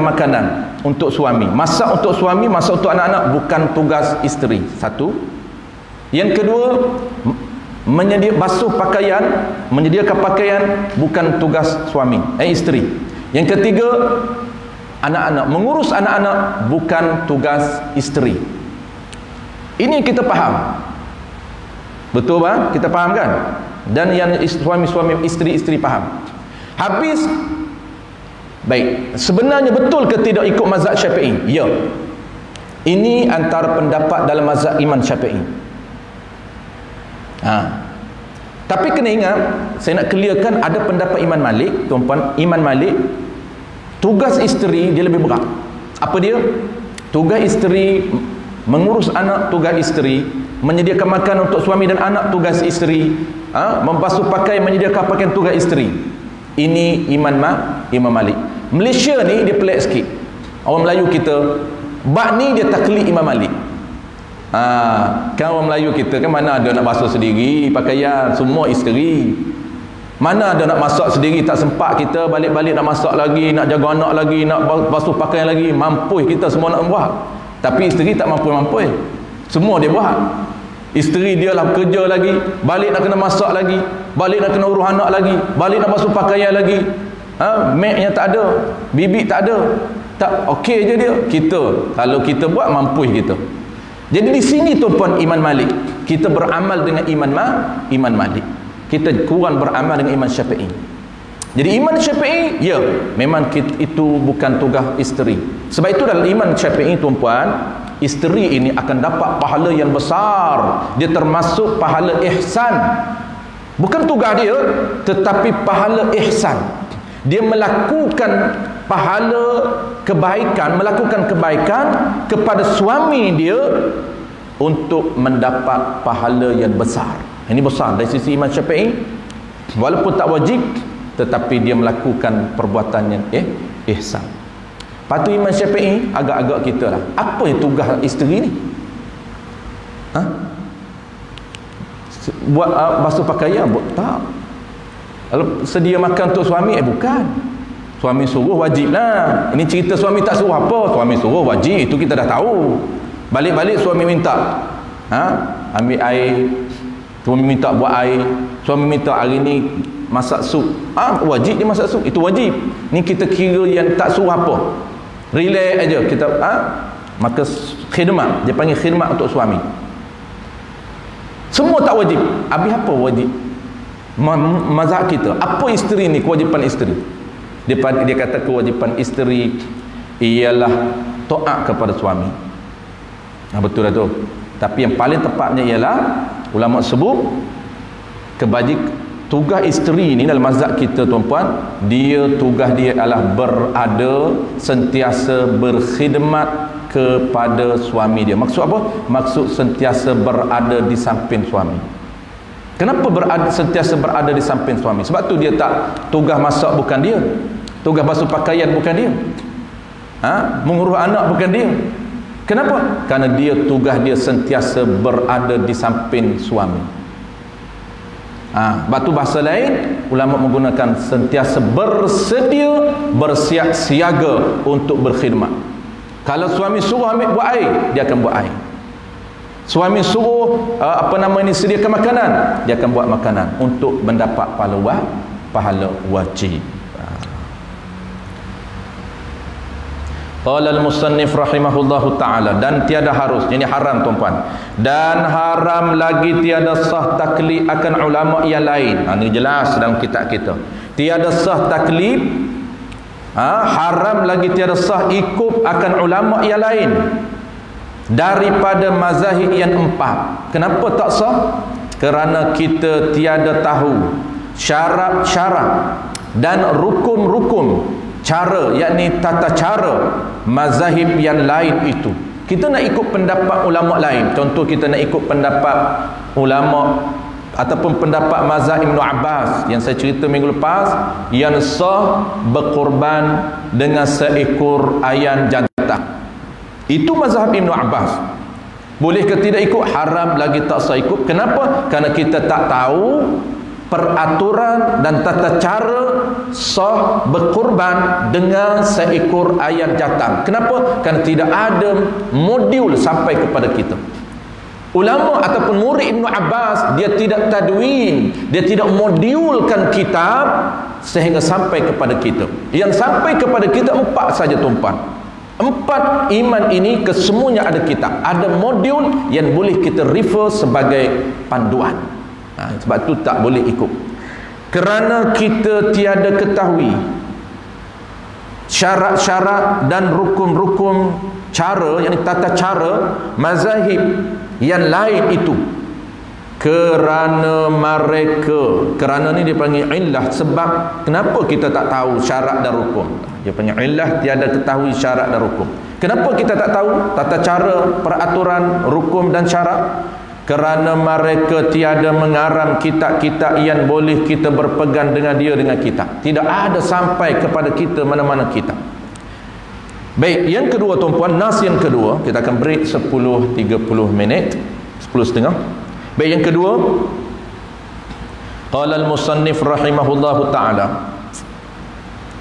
makanan untuk suami. Masak untuk suami, masak untuk anak-anak bukan tugas isteri. Satu. Yang kedua, basuh pakaian, menyediakan pakaian bukan tugas suami, isteri. Yang ketiga, anak-anak, mengurus anak-anak bukan tugas isteri. Ini kita faham. Betul bang? Kita faham kan? Dan yang suami-suami, isteri-isteri faham. Habis. Baik, sebenarnya betul ke tidak ikut mazhab Syafi'i? Ya. Ini antara pendapat dalam mazhab Imam Syafi'i. Tapi kena ingat, saya nak clearkan, ada pendapat Imam Malik, tuan-puan. Imam Malik, tugas isteri dia lebih berat. Apa dia? Tugas isteri mengurus anak, tugas isteri. Menyediakan makan untuk suami dan anak, tugas isteri. Membasuh pakaian, menyediakan pakaian, tugas isteri. Ini Imam Malik. Malaysia ni dia pelik sikit. Orang Melayu kita, bab ni dia taklid Imam Malik. Kan orang Melayu kita kan mana ada nak basuh sendiri pakaian, semua isteri. Mana ada nak masak sendiri, tak sempat kita balik-balik nak masak lagi, nak jaga anak lagi, nak basuh pakaian lagi. Mampu kita semua nak buat. Tapi isteri tak mampu. Semua dia buat. Isteri dia lah kerja lagi, balik nak kena masak lagi, balik nak kena urus anak lagi, balik nak basuh pakaian lagi. Maidnya tak ada, bibik tak ada. Tak okey je dia. Kita kalau kita buat mampu kita. Jadi di sini tuan-puan Imam Malik, kita beramal dengan Imam Malik. Kita kurang beramal dengan Imam Syafi'i. Jadi Imam Syafi'i, ya, memang itu bukan tugas isteri. Sebab itu dalam Imam Syafi'i tuan-puan, isteri ini akan dapat pahala yang besar. Dia termasuk pahala ihsan. Bukan tugas dia, tetapi pahala ihsan. Dia melakukan pahala melakukan kebaikan kepada suami dia untuk mendapat pahala yang besar. Ini besar dari sisi Imam Syafi'i. Walaupun tak wajib, tetapi dia melakukan perbuatan yang ihsan. Lepas tu Imam Syafi'i agak-agak kita lah. Apa yang tugas isteri ni? Buat basuh pakaian? Tak. Kalau sedia makan untuk suami, bukan. Suami suruh wajib lah. Ini cerita suami tak suruh apa. Suami suruh wajib, itu kita dah tahu. Balik-balik suami minta, ambil air. Suami minta buat air. Suami minta hari ni masak sup. Wajib dia masak sup, itu wajib. Ni kita kira yang tak suruh apa. Relax aja kita. Maka khidmat, dia panggil khidmat untuk suami. Semua tak wajib. Habis apa wajib? Mazhab kita, apa isteri ni, kewajipan isteri? Dia kata kewajipan isteri ialah taat kepada suami. Betul lah tu. Tapi yang paling tepatnya ialah ulama sebut Tugas isteri ni dalam mazhab kita tuan-puan, tugas dia adalah berada, sentiasa berkhidmat kepada suami dia. Maksud apa? Maksud sentiasa berada di samping suami. Kenapa sentiasa berada di samping suami? Sebab tu dia tugas masak bukan dia, tugas basuh pakaian bukan dia, mengurus anak bukan dia. Kenapa? Karena tugas dia sentiasa berada di samping suami. Batu bahasa lain, ulama menggunakan sentiasa bersedia, bersiap siaga untuk berkhidmat. Kalau suami suruh buat air, dia akan buat air. Suami suruh sediakan makanan, dia akan buat makanan untuk mendapat pahala wajib. Qala al-musannif rahimahullahu ta'ala, dan tiada harus, ini haram tuan-puan, dan haram lagi tiada sah taklid akan ulama yang lain. Ini jelas dalam kitab kita, tiada sah taklid, haram lagi tiada sah ikut akan ulama yang lain daripada mazahib yang 4. Kenapa tak sah? Kerana kita tiada tahu syarat-syarat dan rukun-rukun, cara, yakni tata cara mazahib yang lain itu. Kita nak ikut pendapat ulama lain. Contoh, kita nak ikut pendapat ulama ataupun pendapat mazhab Ibn Abbas yang saya cerita minggu lepas, yang sah berkorban dengan seekor ayam jantan. Itu mazhab Ibn Abbas. Boleh ke tidak ikut? Haram lagi tak sah ikut. Kenapa? Kerana kita tak tahu peraturan dan tata cara sah berkorban dengan seekor ayam jantan. Kenapa? Kerana tidak ada modul sampai kepada kita. Ulama ataupun murid Ibn Abbas, dia tidak tadwin, dia tidak modulkan kitab sehingga sampai kepada kita. Yang sampai kepada kita 4 saja tuan-puan. 4 iman ini kesemuanya ada kitab, ada modul yang boleh kita refer sebagai panduan. Sebab tu tak boleh ikut, kerana kita tiada ketahui syarat-syarat dan rukun-rukun cara, yang tata cara mazahib yang lain itu. Kerana ni dia panggil illah. Sebab kenapa kita tak tahu syarat dan rukun? Dia panggil illah, tiada ketahui syarat dan rukun. Kenapa kita tak tahu tata cara, peraturan, rukun dan syarat? Kerana mereka tiada mengarang kitab-kitab yang boleh kita berpegang dengan dengan kitab. Tidak ada sampai kepada kita mana-mana kitab. Baik, yang kedua tuan-puan, nas yang kedua, kita akan break 10-30 minit, 10.30. Baik, yang kedua, qala al-musannif rahimahullahu ta'ala,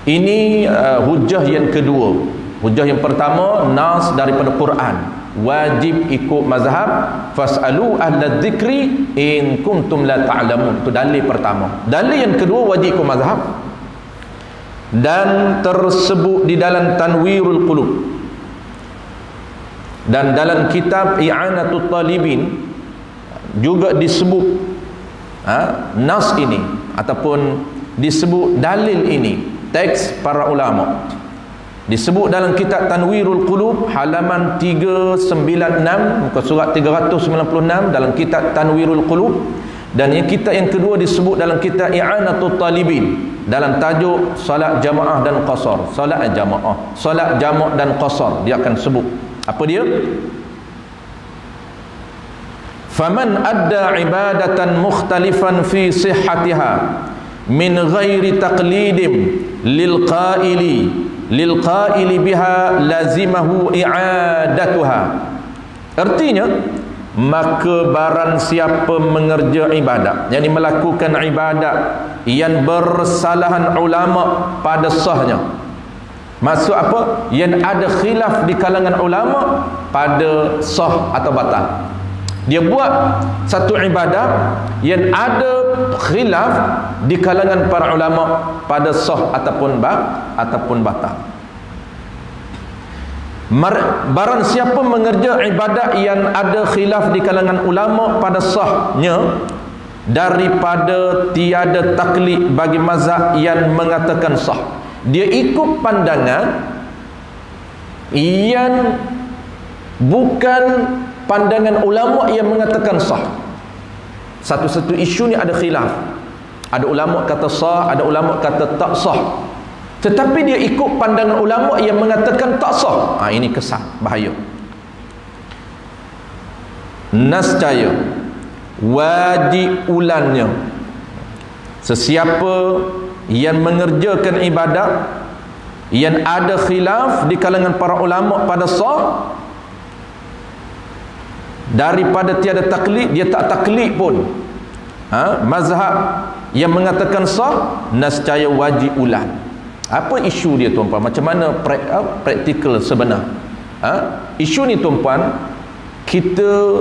ini hujah yang kedua. Hujah yang pertama, nas daripada Quran, wajib ikut mazhab, fas'alu ahla dzikri in kuntum la ta'lamun. Itu dalil pertama. Dalil yang kedua, wajib ikut mazhab, dan tersebut di dalam Tanwirul Qulub dan dalam kitab I'anatul Talibin juga disebut nas ini, ataupun disebut dalil ini, teks para ulama. Disebut dalam kitab Tanwirul Qulub halaman 396, muka surat 396 dalam kitab Tanwirul Qulub. Dan yang kitab yang kedua disebut dalam kitab I'anatul Talibin dalam tajuk salat jamaah dan qasar. Salat jamaah, salat jamak dan qasar, dia akan sebut apa dia? Faman adda ibadatan mukhtalifan fi sihhatiha min ghairi taqlidim lil qaili biha lazimahu i'adatuha. Artinya, maka barang siapa mengerja ibadat, yakni melakukan ibadat yang bersalahan ulama pada sahnya. Maksud apa? Yang ada khilaf di kalangan ulama pada sah atau batal. Dia buat satu ibadat yang ada khilaf di kalangan para ulama pada sah ataupun batal. Barang siapa mengerja ibadat yang ada khilaf di kalangan ulama pada sahnya, daripada tiada taklid bagi mazhab yang mengatakan sah, dia ikut pandangan yang bukan pandangan ulama yang mengatakan sah. Satu-satu isu ni ada khilaf. Ada ulama kata sah, ada ulama kata tak sah. Tetapi dia ikut pandangan ulama yang mengatakan tak sah. Ini kesal, bahaya. Nascaya wajib ulannya sesiapa yang mengerjakan ibadat yang ada khilaf di kalangan para ulama pada sah, daripada tiada taklid, dia tak taklid pun mazhab yang mengatakan sah, nascaya wajib ulang. Apa isu dia tuan-puan? Macam mana praktikal sebenar? Isu ni tuan-puan, kita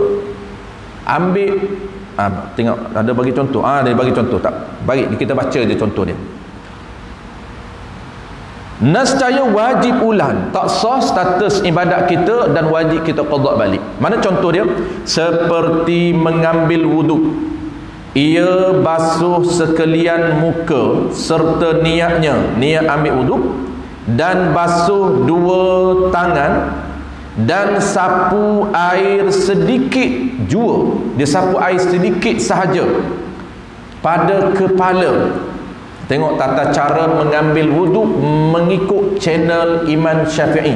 ambil tengok ada bagi contoh. Dia bagi contoh tak? Bagi kita baca je contoh dia. Nascaya wajib ulang, tak sah status ibadat kita dan wajib kita qada balik. Mana contoh dia? Seperti mengambil wuduk, ia basuh sekalian muka serta niatnya, niat ambil wuduk, dan basuh dua tangan dan sapu air sedikit jua. Dia sapu air sedikit sahaja pada kepala. Tengok tata cara mengambil wuduk mengikut channel Imam Syafi'i.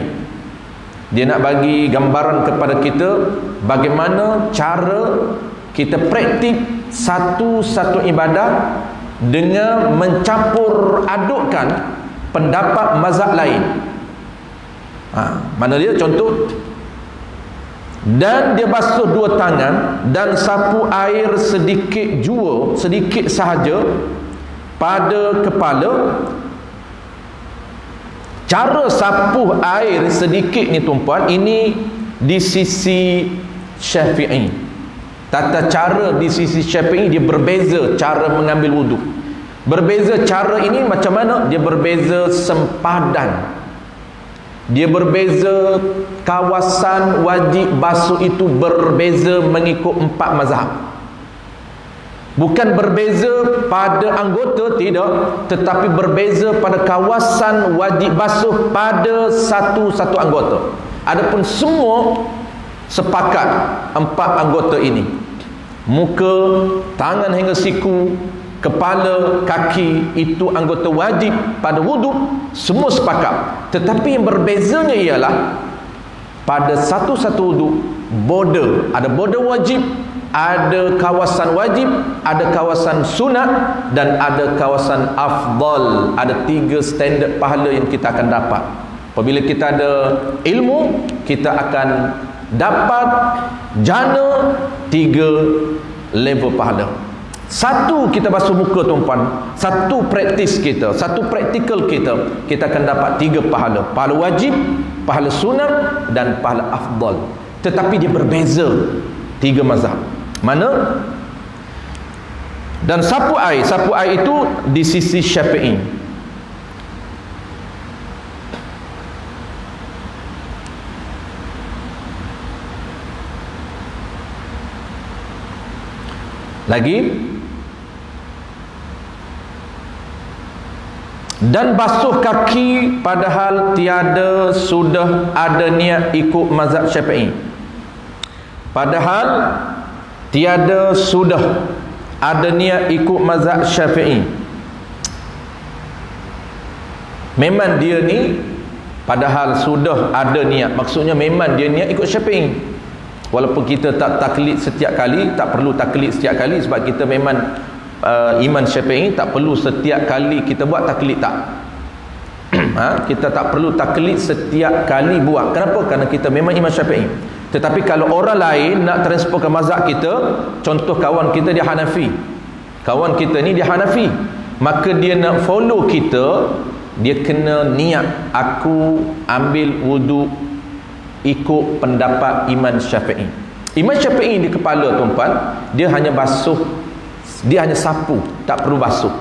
Dia nak bagi gambaran kepada kita bagaimana cara kita praktik satu-satu ibadat dengan mencampur adukkan pendapat mazhab lain. Mana dia contoh? Dan dia basuh dua tangan dan sapu air sedikit jua, sedikit sahaja pada kepala. Cara sapu air sedikit ni tuan-puan, ini di sisi Syafi'i. Tata cara di sisi Syafi'i dia berbeza cara mengambil wuduk. Berbeza cara ini macam mana? Dia berbeza sempadan. Dia berbeza kawasan wajib basuh itu berbeza mengikut 4 mazhab. Bukan berbeza pada anggota, tidak, tetapi berbeza pada kawasan wajib basuh pada satu-satu anggota. Adapun semua sepakat 4 anggota ini. Muka, tangan hingga siku, kepala, kaki, itu anggota wajib pada wuduk, semua sepakat. Tetapi yang berbezanya ialah pada satu-satu wuduk, border, ada border wajib, ada kawasan wajib, ada kawasan sunat, dan ada kawasan afdal. Ada 3 standard pahala yang kita akan dapat. Apabila kita ada ilmu, kita akan dapat jana 3 level pahala. Satu, kita basuh muka tuan-puan, satu praktis kita, satu praktikal kita, kita akan dapat 3 pahala. Pahala wajib, pahala sunat, dan pahala afdal. Tetapi dia berbeza 3 mazhab. Mana? Dan sapu air itu di sisi Syafi'i. Lagi, dan basuh kaki padahal tiada sudah ada niat ikut mazhab Syafi'i. Padahal tiada sudah ada niat ikut mazhab Syafi'i. Memang dia ni padahal sudah ada niat, maksudnya memang dia niat ikut Syafi'i. Walaupun kita tak taklid setiap kali, tak perlu taklid setiap kali, sebab kita memang Imam Syafi'i, tak perlu setiap kali kita buat taklid, tak. Kita tak perlu taklid setiap kali buat. Kenapa? Kerana kita memang Imam Syafi'i. Tetapi kalau orang lain nak transfer ke mazhab kita, contoh kawan kita dia Hanafi, kawan kita ni dia Hanafi, maka dia nak follow kita, dia kena niat, aku ambil wuduk ikut pendapat Imam Syafi'i. Imam Syafi'i di kepala tuan-tuan, dia hanya basuh, dia hanya sapu, tak perlu basuh.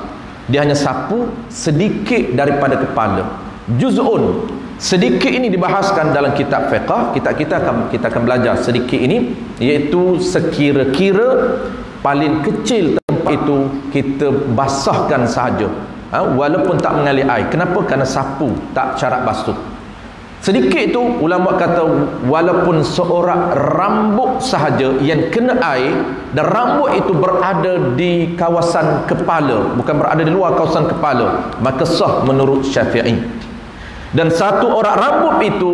Dia hanya sapu sedikit daripada kepala. Juz'un, sedikit ini dibahaskan dalam kitab fiqh. Kita akan belajar sedikit ini, iaitu sekira-kira paling kecil tempat itu kita basahkan sahaja, walaupun tak mengalir air. Kenapa? Kerana sapu, tak syarat basuh. Sedikit tu ulama kata walaupun seorang rambut sahaja yang kena air dan rambut itu berada di kawasan kepala, bukan berada di luar kawasan kepala, maka sah menurut Syafi'i. Dan satu orang rambut itu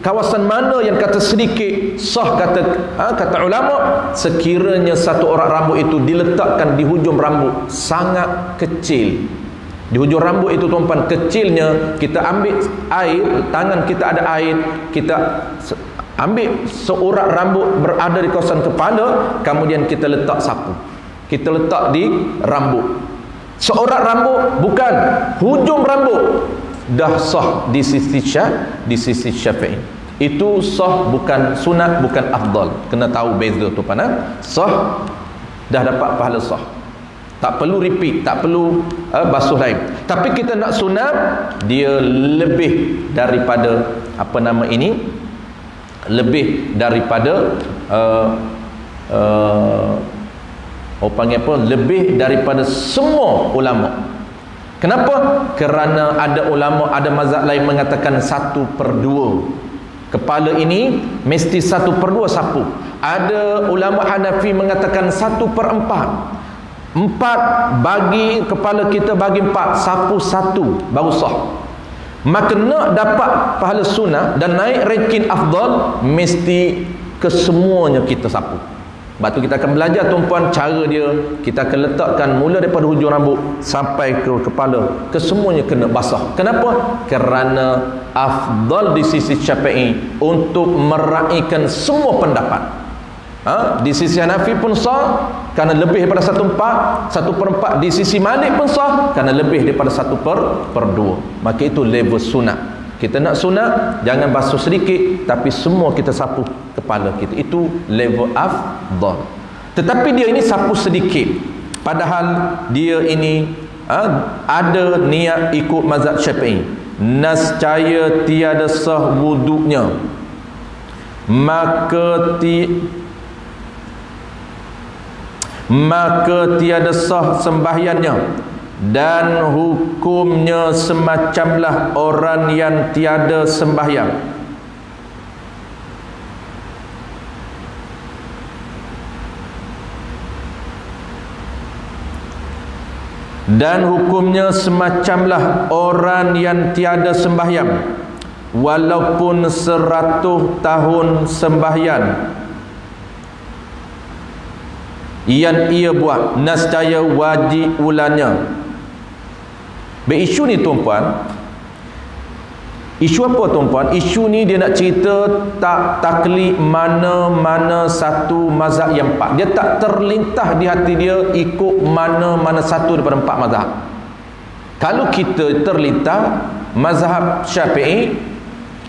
kawasan mana yang kata sedikit sah, kata ulama, sekiranya satu orang rambut itu diletakkan di hujung rambut sangat kecil. Di hujung rambut itu tuan-tuan kecilnya, kita ambil air, tangan kita ada air, kita ambil seurat rambut berada di kawasan kepala, kemudian kita letak sapu, kita letak di rambut. Seurat rambut, bukan hujung rambut, dah sah di sisi Syafi'i. Itu sah, bukan sunat, bukan afdal. Kena tahu beza tuan-tuan. Sah, dah dapat pahala sah. Tak perlu repeat, tak perlu basuh lain. Tapi kita nak sunat, dia lebih daripada lebih daripada lebih daripada semua ulama. Kenapa? Kerana ada ulama, ada mazhab lain mengatakan 1/2 kepala ini mesti 1/2 sapu. Ada ulama Hanafi mengatakan 1/4. 4 bagi kepala kita, bagi 4, sapu 1 baru sah. Maka nak dapat pahala sunnah dan naik ranking afdal, mesti kesemuanya kita sapu. Sebab tu kita akan belajar tuan-puan cara dia. Kita akan letakkan mula daripada hujung rambut sampai ke kepala, kesemuanya kena basah. Kenapa? Kerana afdal di sisi Syafi'i untuk meraihkan semua pendapat. Di sisi Hanafi pun sah kerana lebih daripada 1/4. Di sisi Malik pun sah kerana lebih daripada 1/2. Maka itu level sunat. Kita nak sunat, jangan basuh sedikit, tapi semua kita sapu kepala kita. Itu level afdal. Tetapi dia ini sapu sedikit, padahal dia ini ada niat ikut mazhab Syafi'i, nescaya tiada sah wuduknya, maka tiada sah sembahyangnya, dan hukumnya semacamlah orang yang tiada sembahyang. Dan hukumnya semacamlah orang yang tiada sembahyang, walaupun 100 tahun sembahyang yang ia buat, nescaya wajib ulannya. Isu ni tuan-puan, isu apa tuan-puan? Isu ni dia nak cerita tak taklid mana-mana satu mazhab yang 4. Dia tak terlintah di hati dia ikut mana-mana satu daripada 4 mazhab. Kalau kita terlintah mazhab Syafi'i,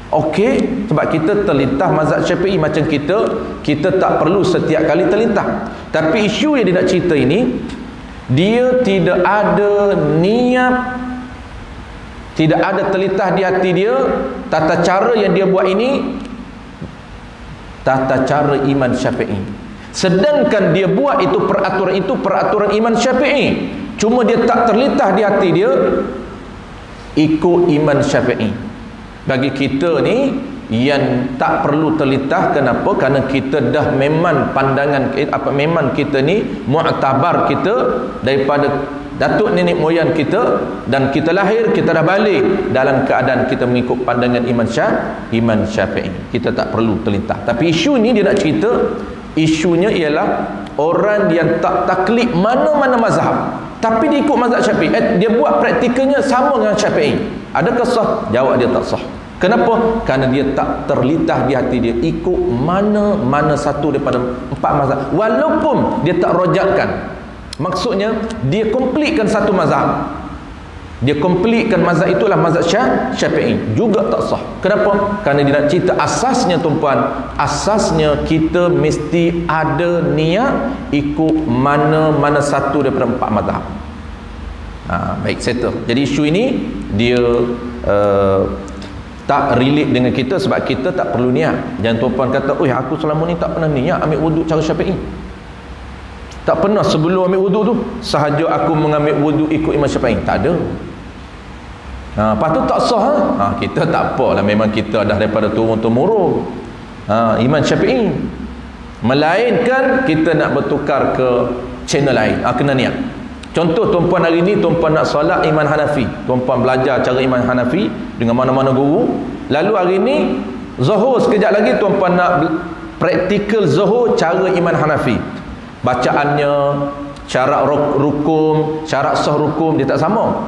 okey, sebab kita terlintah mazhab Syafi'i macam kita tak perlu setiap kali terlintah. Tapi isu yang dia nak cerita ini, dia tidak ada niat, tidak ada terlintah di hati dia tata cara yang dia buat ini tata cara iman Syafi'i. Sedangkan dia buat itu peraturan iman Syafi'i, cuma dia tak terlintah di hati dia ikut iman Syafi'i. Bagi kita ni yang tak perlu terlintah. Kenapa? Kerana kita dah memang pandangan memang kita ni mu'tabar kita daripada datuk nenek moyang kita, dan kita lahir, kita dah balik dalam keadaan kita mengikut pandangan iman Syafi'i. Kita tak perlu terlintah. Tapi isu ni dia nak cerita, isunya ialah orang yang tak taklid mana-mana mazhab, tapi dia ikut mazhab Syafi'i. Dia buat praktikalnya sama dengan Syafi'i. Adakah sah? Jawab dia tak sah. Kenapa? Kerana dia tak terlintah di hati dia ikut mana-mana satu daripada 4 mazhab, walaupun dia tak rojakkan. Maksudnya dia komplitkan satu mazhab, dia komplitkan mazhab itulah mazhab Syafi'i, juga tak sah. Kenapa? Kerana dia nak cerita asasnya tuan-puan, asasnya kita mesti ada niat ikut mana-mana satu daripada 4 mazhab. Baik, settle. Jadi isu ini dia tak relate dengan kita sebab kita tak perlu niat. Jangan tuan-puan kata, "Oi, aku selama ni tak pernah niat ambil wuduk cara Syafi'i." Tak pernah sebelum ambil wuduk tu sahaja aku mengambil wuduk ikut Imam Syafi'i. Tak ada. Lepas tu tak sah. Kita tak apa lah, memang kita dah daripada turun-temurun iman Syafi'i. Melainkan kita nak bertukar ke channel lain, kena niat. Contoh tuan-puan hari ni, tuan-puan nak solat iman Hanafi, tuan-puan belajar cara iman Hanafi dengan mana-mana guru. Lalu hari ni Zuhur, sekejap lagi tuan-puan nak praktikal Zuhur cara iman Hanafi. Bacaannya, syarat rukun, syarat sah rukun dia tak sama.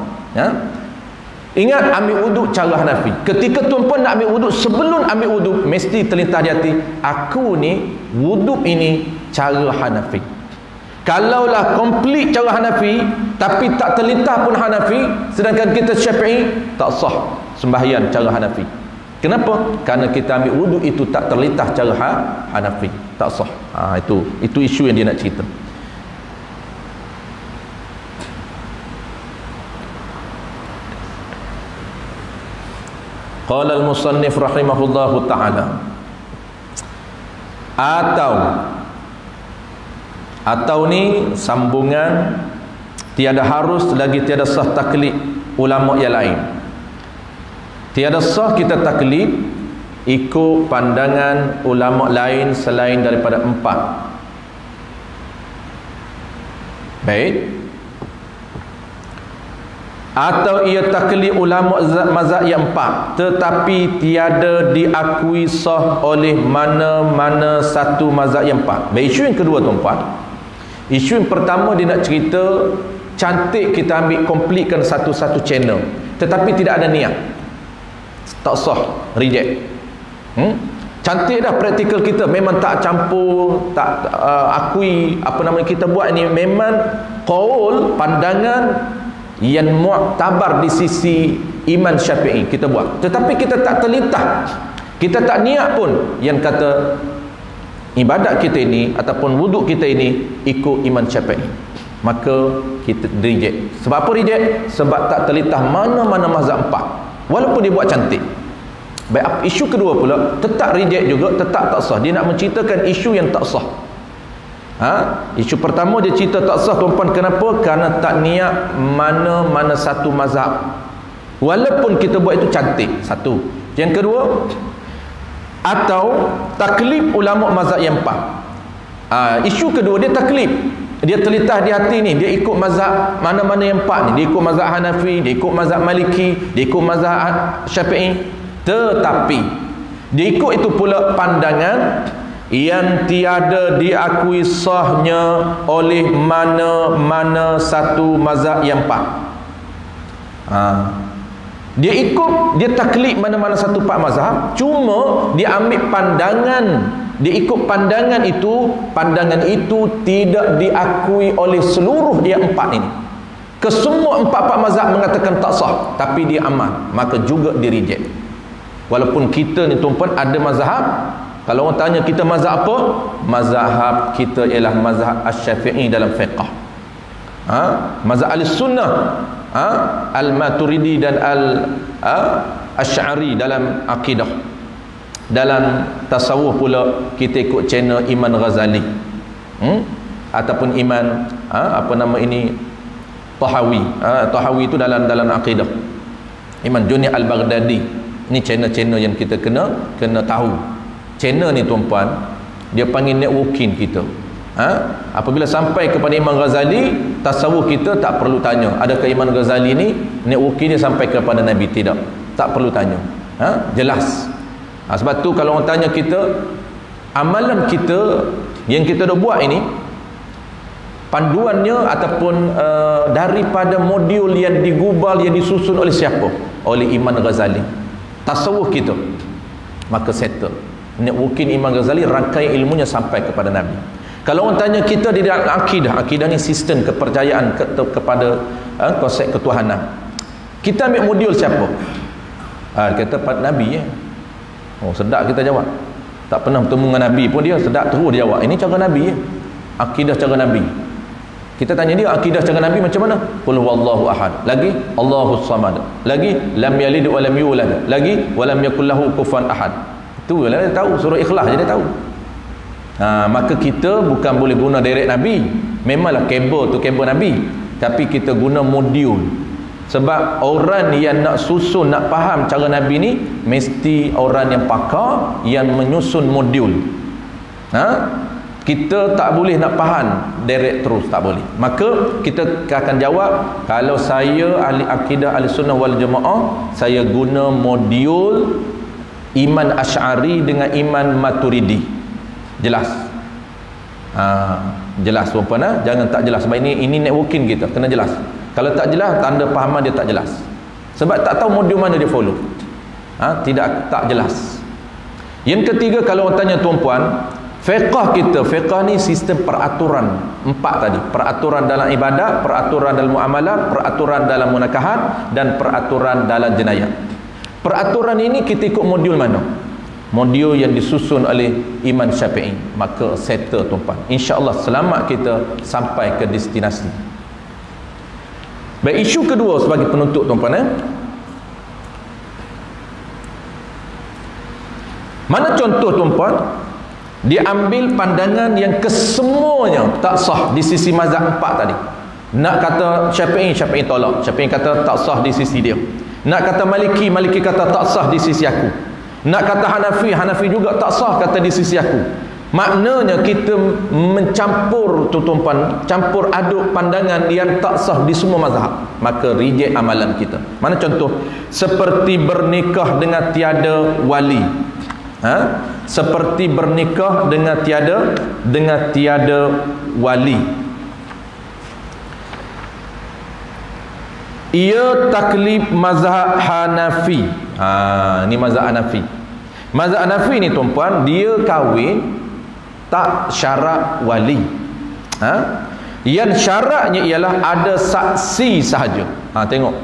Ingat, ambil wuduk cara Hanafi. Ketika tuan-puan nak ambil wuduk, sebelum ambil wuduk mesti terlintas di hati, aku ni wuduk ini cara Hanafi. Kalaulah komplit cara Hanafi tapi tak terlintas pun Hanafi, sedangkan kita Syafi'i, tak sah sembahyang cara Hanafi. Kenapa? Kerana kita ambil wuduk itu tak terlintas cara Hanafi, tak sah. Itu isu yang dia nak cerita. Qala al-musannif rahimahullahu ta'ala, atau ni sambungan, tiada harus lagi tiada sah taklid ulama yang lain. Tiada sah kita taklid ikut pandangan ulama lain selain daripada 4. Baik. Atau ia taklid ulama mazhab yang 4 tetapi tiada diakui sah oleh mana-mana satu mazhab yang 4. Baik, isu yang kedua tuan-puan. Isu yang pertama dia nak cerita cantik kita ambil komplitkan satu-satu channel tetapi tidak ada niat, tak sah, reject. Cantik dah praktikal kita, memang tak campur, tak akui apa nama kita buat ni, memang qaul, pandangan yang mu'tabar di sisi iman Syafi'i kita buat, tetapi kita tak terlintas, kita tak niat pun yang kata ibadat kita ini ataupun wuduk kita ini ikut iman Syafi'i, maka kita reject. Sebab apa reject? Sebab tak terlintas mana-mana mazhab 4 walaupun dia buat cantik. Baik, isu kedua pula tetap reject juga, tetap tak sah. Dia nak menceritakan isu yang tak sah. Isu pertama dia cerita tak sah tuan-puan, kenapa? Kerana tak niat mana-mana satu mazhab walaupun kita buat itu cantik, satu. Yang kedua, atau taklid ulama mazhab yang 4. Isu kedua dia taklid, dia terlintas di hati ni, dia ikut mazhab mana-mana yang 4 ni, dia ikut mazhab Hanafi, dia ikut mazhab Maliki, dia ikut mazhab Syafi'i, tetapi dia ikut itu pula pandangan yang tiada diakui sahnya oleh mana-mana satu mazhab yang 4. Dia ikut, dia taklid mana-mana satu 4 mazhab, cuma dia ambil pandangan, dia ikut pandangan itu tidak diakui oleh seluruh yang 4 ini. Kesemua 4 mazhab mengatakan tak sah, tapi dia aman, maka juga dia reject. Walaupun kita ni tuan-puan ada mazhab. Kalau orang tanya kita mazhab apa? Mazhab kita ialah mazhab Asy-Syafi'i dalam fiqh. Mazhab Ahlussunnah, Al-Maturidi dan Al-Asy'ari dalam akidah. Dalam tasawuf pula kita ikut channel Imam Ghazali. Ataupun Imam Tahawi. Tahawi itu dalam akidah. Imam Junaid Al-Baghdadi. Ini channel-channel yang kita kena tahu. Channel ni tuan-puan, dia panggil networking kita. Apabila sampai kepada Imam Ghazali, tasawuf kita tak perlu tanya adakah Imam Ghazali ni networking dia sampai kepada Nabi, tidak, tak perlu tanya. Jelas. Sebab tu kalau orang tanya kita, amalan kita yang kita dah buat ini, panduannya ataupun daripada modul yang digubal, yang disusun oleh siapa? Oleh Imam Ghazali. Tasawuf kita, maka settle. Networking Imam Ghazali, rangkaian ilmunya sampai kepada Nabi. Kalau orang tanya kita di dalam akidah ni sistem kepercayaan kepada konsep ketuhanan, kita ambil modul siapa? Kata pada Nabi. Sedap kita jawab. Tak pernah bertemu dengan Nabi pun dia sedap terus dia jawab. Ini cara Nabi. Akidah cara Nabi. Kita tanya dia akidah cara Nabi macam mana? Qul huwallahu ahad. Lagi Allahus samad. Lagi lam yalid wa lam yulad. Lagi wa lam yakul lahu kufuwan ahad. Itulah dia tahu, surah Ikhlas je dia tahu. Maka kita bukan boleh guna direct Nabi. Memanglah kabel tu kabel Nabi, tapi kita guna modul. Sebab orang yang nak susun, nak faham cara Nabi ni, mesti orang yang pakar, yang menyusun modul. Kita tak boleh nak faham direct terus, tak boleh. Maka kita akan jawab, kalau saya ahli akidah ahli sunnah wal jamaah, saya guna modul iman Asy'ari dengan iman Maturidi. Jelas? Jelas tuan-puan, jangan tak jelas. Sebab ini networking kita, kena jelas. Kalau tak jelas, tanda pahaman dia tak jelas. Sebab tak tahu modul mana dia follow. Tak jelas. Yang ketiga, kalau orang tanya tuan-puan, fiqh kita, fiqh ni sistem peraturan 4 tadi. Peraturan dalam ibadat, peraturan dalam muamalah, peraturan dalam munakahat, dan peraturan dalam jenayah. Peraturan ini kita ikut modul mana? Modul yang disusun oleh Imam Syafi'i. Maka settle tuan-puan, insya-Allah selamat kita sampai ke destinasi. Baik, isu kedua sebagai penutup tuan-puan, mana contoh tuan-puan? Dia ambil pandangan yang kesemuanya tak sah di sisi mazhab 4 tadi. Nak kata Syafi'i tolak. Syafi'i kata tak sah di sisi dia. Nak kata Maliki kata tak sah di sisi aku. Nak kata Hanafi juga tak sah kata di sisi aku. Maknanya kita mencampur tuan-tuan, campur aduk pandangan yang tak sah di semua mazhab. Maka reject amalan kita. Mana contoh? Seperti bernikah dengan tiada wali. Seperti bernikah dengan tiada wali. Ia taklif mazhab Hanafi. Ini mazhab Hanafi. Mazhab Hanafi ni tuan-puan, dia kahwin tak syarat wali. Yang syaratnya ialah ada saksi sahaja. Tengok,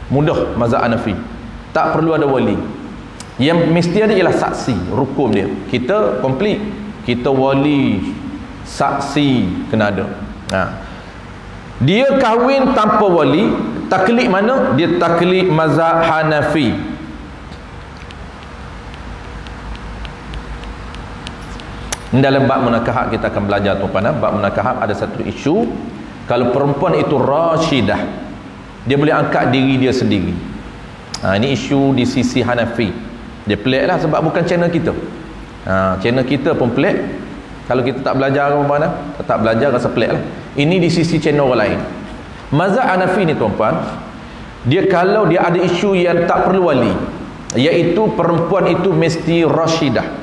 mudah mazhab Hanafi, tak perlu ada wali. Yang mesti ada ialah saksi, rukun dia. Kita komplit, kita wali, saksi kena ada. Dia kahwin tanpa wali, taklid mana? Dia taklid mazhab Hanafi. Dalam bab munakahat kita akan belajar tuan-tuan. Bab munakahat ada satu isu, kalau perempuan itu rasyidah, dia boleh angkat diri dia sendiri. Ini isu di sisi Hanafi. Dia pelik lah, sebab bukan channel kita. Channel kita pun pelik. Kalau kita tak belajar apa-apa, tak belajar rasa pelik lah. Ini di sisi channel orang lain. Mazhab Hanafi ni tuan-tuan, dia kalau dia ada isu yang tak perlu wali, iaitu perempuan itu mesti rasyidah.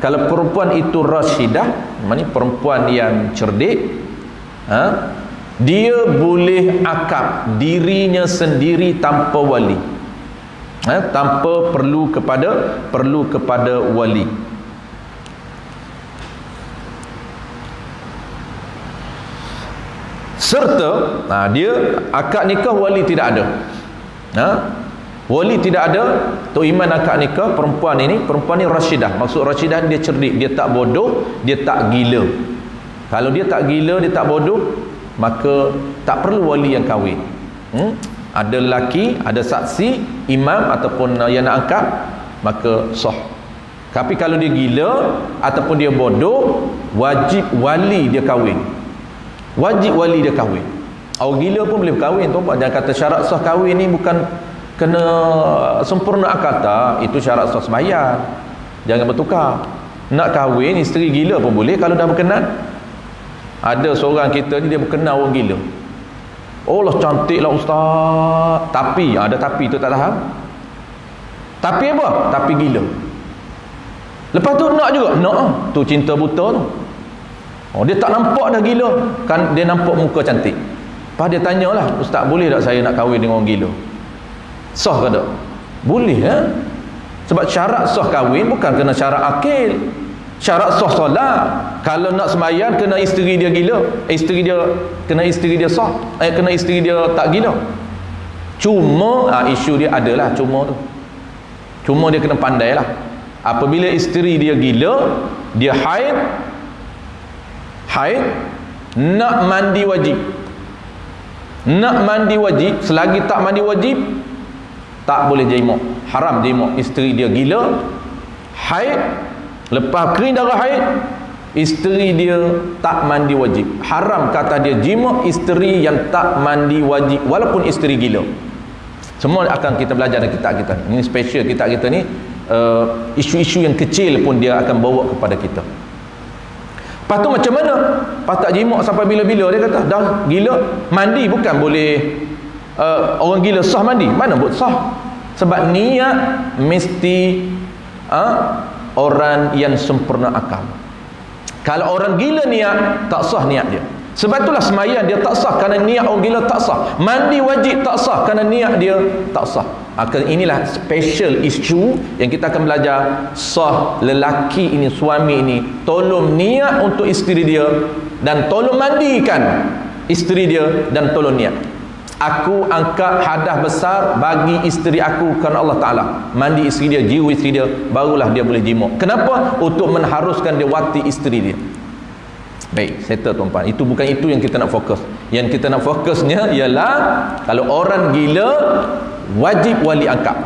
Kalau perempuan itu rasyidah, maknanya perempuan yang cerdik, dia boleh akad dirinya sendiri tanpa wali, tanpa perlu kepada wali. Serta dia akad nikah wali tidak ada. Wali tidak ada. Tok Iman akad nikah perempuan ni rasyidah. Maksud rasyidah, dia cerdik, dia tak bodoh, dia tak gila. Kalau dia tak gila, dia tak bodoh, maka tak perlu wali yang kahwin. Ada lelaki, ada saksi, imam ataupun yang nak angkat, maka sah. Tapi kalau dia gila ataupun dia bodoh, wajib wali dia kahwin. Wajib wali dia kahwin. Orang gila pun boleh kahwin tuan-tuan. Jangan kata syarat sah kahwin ni bukan kena sempurna akad. Itu syarat sah sembahyang. Jangan bertukar. Nak kahwin isteri gila pun boleh kalau dah berkenan. Ada seorang kita ni, dia berkenan orang gila. Oh lah, cantik lah ustaz. Tapi ada tapi tu tak tahu. Tapi apa? Tapi gila. Lepas tu nak juga. Nak tu cinta buta tu. Dia tak nampak dah gila, kan dia nampak muka cantik. Lepas dia tanyalah, ustaz boleh tak saya nak kahwin dengan orang gila? Sah ke tak? Boleh Sebab syarat sah kahwin bukan kena syarat akil. Syarat sah solat. Kalau nak sembahyang kena isteri dia gila, kena isteri dia sah, kena isteri dia tak gila. Cuma isu dia adalah cuma dia kena pandai lah. Apabila isteri dia gila, dia haid, nak mandi wajib. Selagi tak mandi wajib, tak boleh jima, haram jima. Isteri dia gila, haid, lepas kering darah haid, isteri dia tak mandi wajib. Haram kata dia jima isteri yang tak mandi wajib walaupun isteri gila. Semua akan kita belajar dalam kitab kita. Ini special kitab kita ni, isu-isu yang kecil pun dia akan bawa kepada kita. Lepas tu macam mana? Lepas tak jima sampai bila-bila, dia kata dah gila mandi bukan boleh. Orang gila sah mandi, mana buat sah? Sebab niat mesti orang yang sempurna akal. Kalau orang gila niat, tak sah niat dia. Sebab itulah sembahyang dia tak sah kerana niat orang gila tak sah. Mandi wajib tak sah kerana niat dia tak sah. Inilah special issue yang kita akan belajar. Sah lelaki ini, suami ini tolong niat untuk isteri dia dan tolong mandikan isteri dia dan tolong niat. Aku angkat hadas besar bagi isteri aku kerana Allah Ta'ala. Mandi isteri dia, jiwa isteri dia, barulah dia boleh jima. Kenapa? Untuk mengharuskan dia wati isteri dia. Baik, settle tuan-tuan. Itu bukan itu yang kita nak fokus. Yang kita nak fokusnya ialah kalau orang gila wajib wali angkat.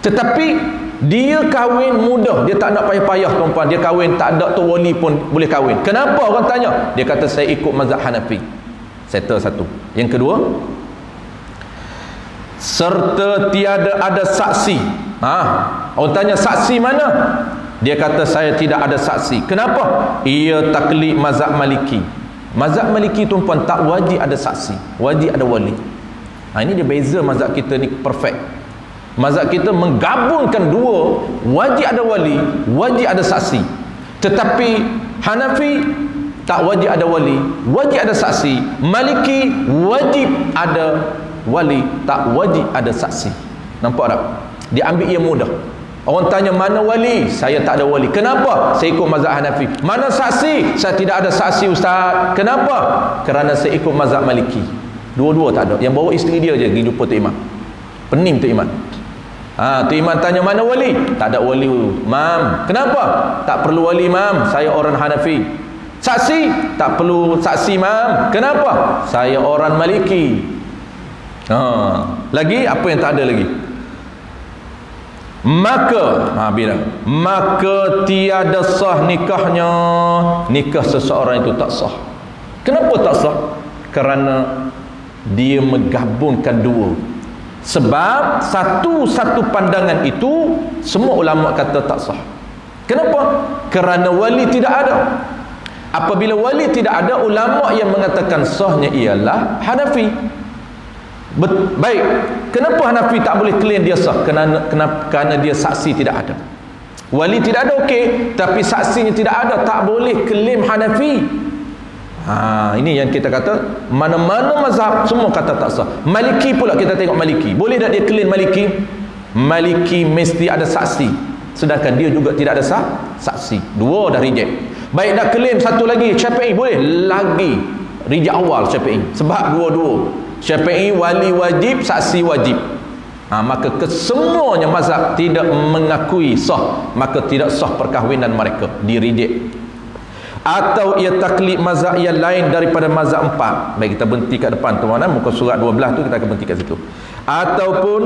Tetapi dia kahwin mudah, dia tak nak payah-payah tuan-tuan. Dia kahwin tak ada tu wali pun boleh kahwin. Kenapa orang tanya? Dia kata saya ikut mazhab Hanafi. Settle satu. Yang kedua, serta tiada ada saksi. Orang tanya saksi mana? Dia kata saya tidak ada saksi. Kenapa? Ia taklid mazhab Maliki. Mazhab Maliki tuan-puan tak wajib ada saksi, wajib ada wali. Ini dia beza mazhab kita ni perfect. Mazhab kita menggabungkan dua, wajib ada wali, wajib ada saksi. Tetapi Hanafi tak wajib ada wali, wajib ada saksi. Maliki wajib ada wali, tak wajib ada saksi. Nampak tak? Dia ambil yang mudah. Orang tanya mana wali? Saya tak ada wali. Kenapa? Saya ikut mazhab Hanafi. Mana saksi? Saya tidak ada saksi ustaz. Kenapa? Kerana saya ikut mazhab Maliki. Dua-dua tak ada. Yang bawa isteri dia je pergi jumpa Tok Imam. Pening Tok Imam. Tok Imam tanya mana wali? Tak ada wali, Mam. Kenapa? Tak perlu wali, Mam. Saya orang Hanafi. Saksi? Tak perlu saksi, Mam. Kenapa? Saya orang Maliki. Lagi apa yang tak ada lagi? Maka tiada sah nikahnya. Nikah seseorang itu tak sah. Kenapa tak sah? Kerana dia menggabungkan dua. Sebab satu pandangan itu semua ulama kata tak sah. Kenapa? Kerana wali tidak ada. Apabila wali tidak ada, ulama yang mengatakan sahnya ialah Hanafi. Baik, kenapa Hanafi tak boleh claim dia sah? Kerana dia saksi tidak ada. Wali tidak ada, okey, tapi saksinya tidak ada, tak boleh claim Hanafi. Ini yang kita kata mana-mana mazhab semua kata tak sah. Maliki pula kita tengok Maliki. Boleh tak dia claim Maliki? Maliki mesti ada saksi. Sedangkan dia juga tidak ada saksi. Dua dah reject. Baik nak claim satu lagi, Syafi'i boleh? Lagi reject awal Syafi'i. Sebab dua-dua. Syafi'i wali wajib, saksi wajib. Maka kesemuanya mazhab tidak mengakui sah, maka tidak sah perkahwinan mereka, di-reject. Atau ia taklid mazhab yang lain daripada mazhab 4. Baik, kita berhenti kat depan tuan-tuan, muka surat 12 tu kita akan berhenti kat situ. Ataupun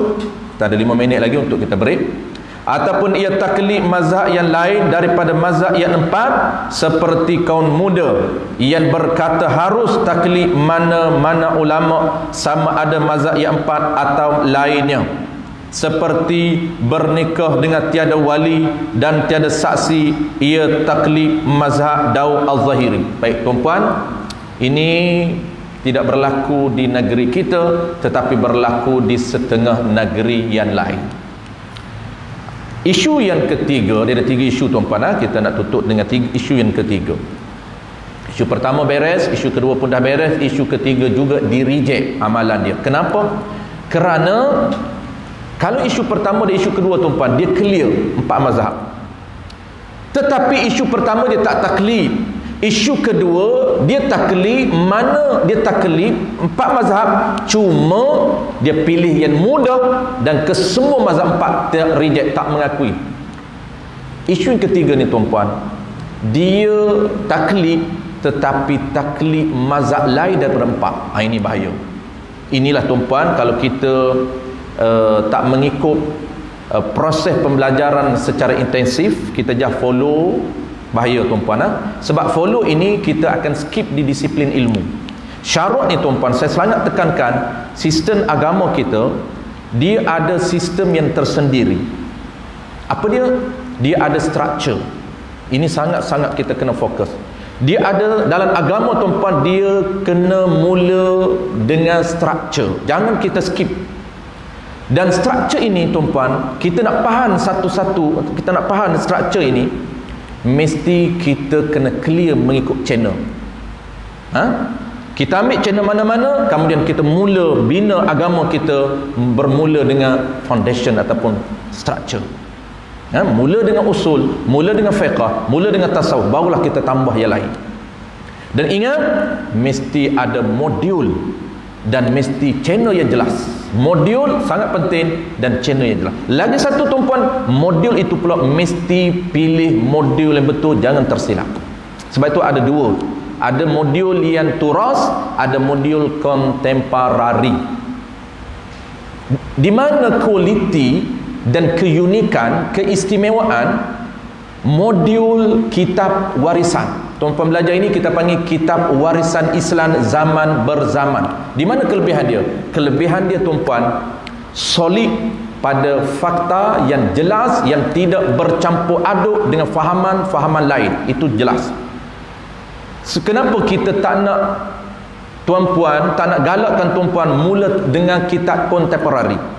kita ada 5 minit lagi untuk kita break. Ataupun ia taklid mazhab yang lain daripada mazhab yang 4, seperti kaum muda yang berkata harus taklid mana-mana ulama, sama ada mazhab yang 4 atau lainnya, seperti bernikah dengan tiada wali dan tiada saksi, ia taklid mazhab Daud Al-Zahiri. Baik tuan-puan, ini tidak berlaku di negeri kita, tetapi berlaku di setengah negeri yang lain. Isu yang ketiga, dia ada 3 isu tuan-puan, kita nak tutup dengan isu yang ketiga. Isu pertama beres, isu kedua pun dah beres, isu ketiga juga di-reject amalan dia. Kenapa? Kerana kalau isu pertama dan isu kedua tuan-puan, dia clear 4 mazhab. Tetapi isu pertama dia tak taklid. Isu kedua dia taklid, mana dia taklid 4 mazhab, cuma dia pilih yang mudah dan kesemua mazhab 4 reject, tak mengakui. Isu yang ketiga ni tuan-puan, dia taklid tetapi taklid mazhab lain daripada 4. Ini bahaya. Inilah tuan-puan, kalau kita tak mengikut proses pembelajaran secara intensif, kita just follow Bahaya tuan-puan. Sebab follow ini kita akan skip di disiplin ilmu. Syarat ni tuan-puan, saya sangat tekankan, sistem agama kita dia ada sistem yang tersendiri. Apa dia? Dia ada structure. Ini sangat-sangat kita kena fokus. Dia ada dalam agama tuan-puan, dia kena mula dengan structure. Jangan kita skip. Dan structure ini tuan-puan, kita nak faham satu-satu, kita nak faham structure ini, mesti kita kena clear mengikut channel. Kita ambil channel mana-mana, kemudian kita mula bina agama kita bermula dengan foundation ataupun structure. Mula dengan usul, mula dengan fiqh, mula dengan tasawuf, barulah kita tambah yang lain. Dan ingat, mesti ada modul dan mesti channel yang jelas. Modul sangat penting dan channel yang jelas. Lagi satu tuan-puan, modul itu pula mesti pilih modul yang betul, jangan tersilap. Sebab itu ada dua. Ada modul yang turas, ada modul kontemporari. Di mana kualiti dan keunikan, keistimewaan modul kitab warisan. Tuan-tuan belajar ini kita panggil kitab warisan Islam zaman berzaman. Di mana kelebihan dia? Kelebihan dia tuan-tuan, solid pada fakta yang jelas, yang tidak bercampur aduk dengan fahaman-fahaman lain. Itu jelas. Kenapa kita tak nak tuan-puan, tak nak galakkan tuan-puan mula dengan kitab kontemporari?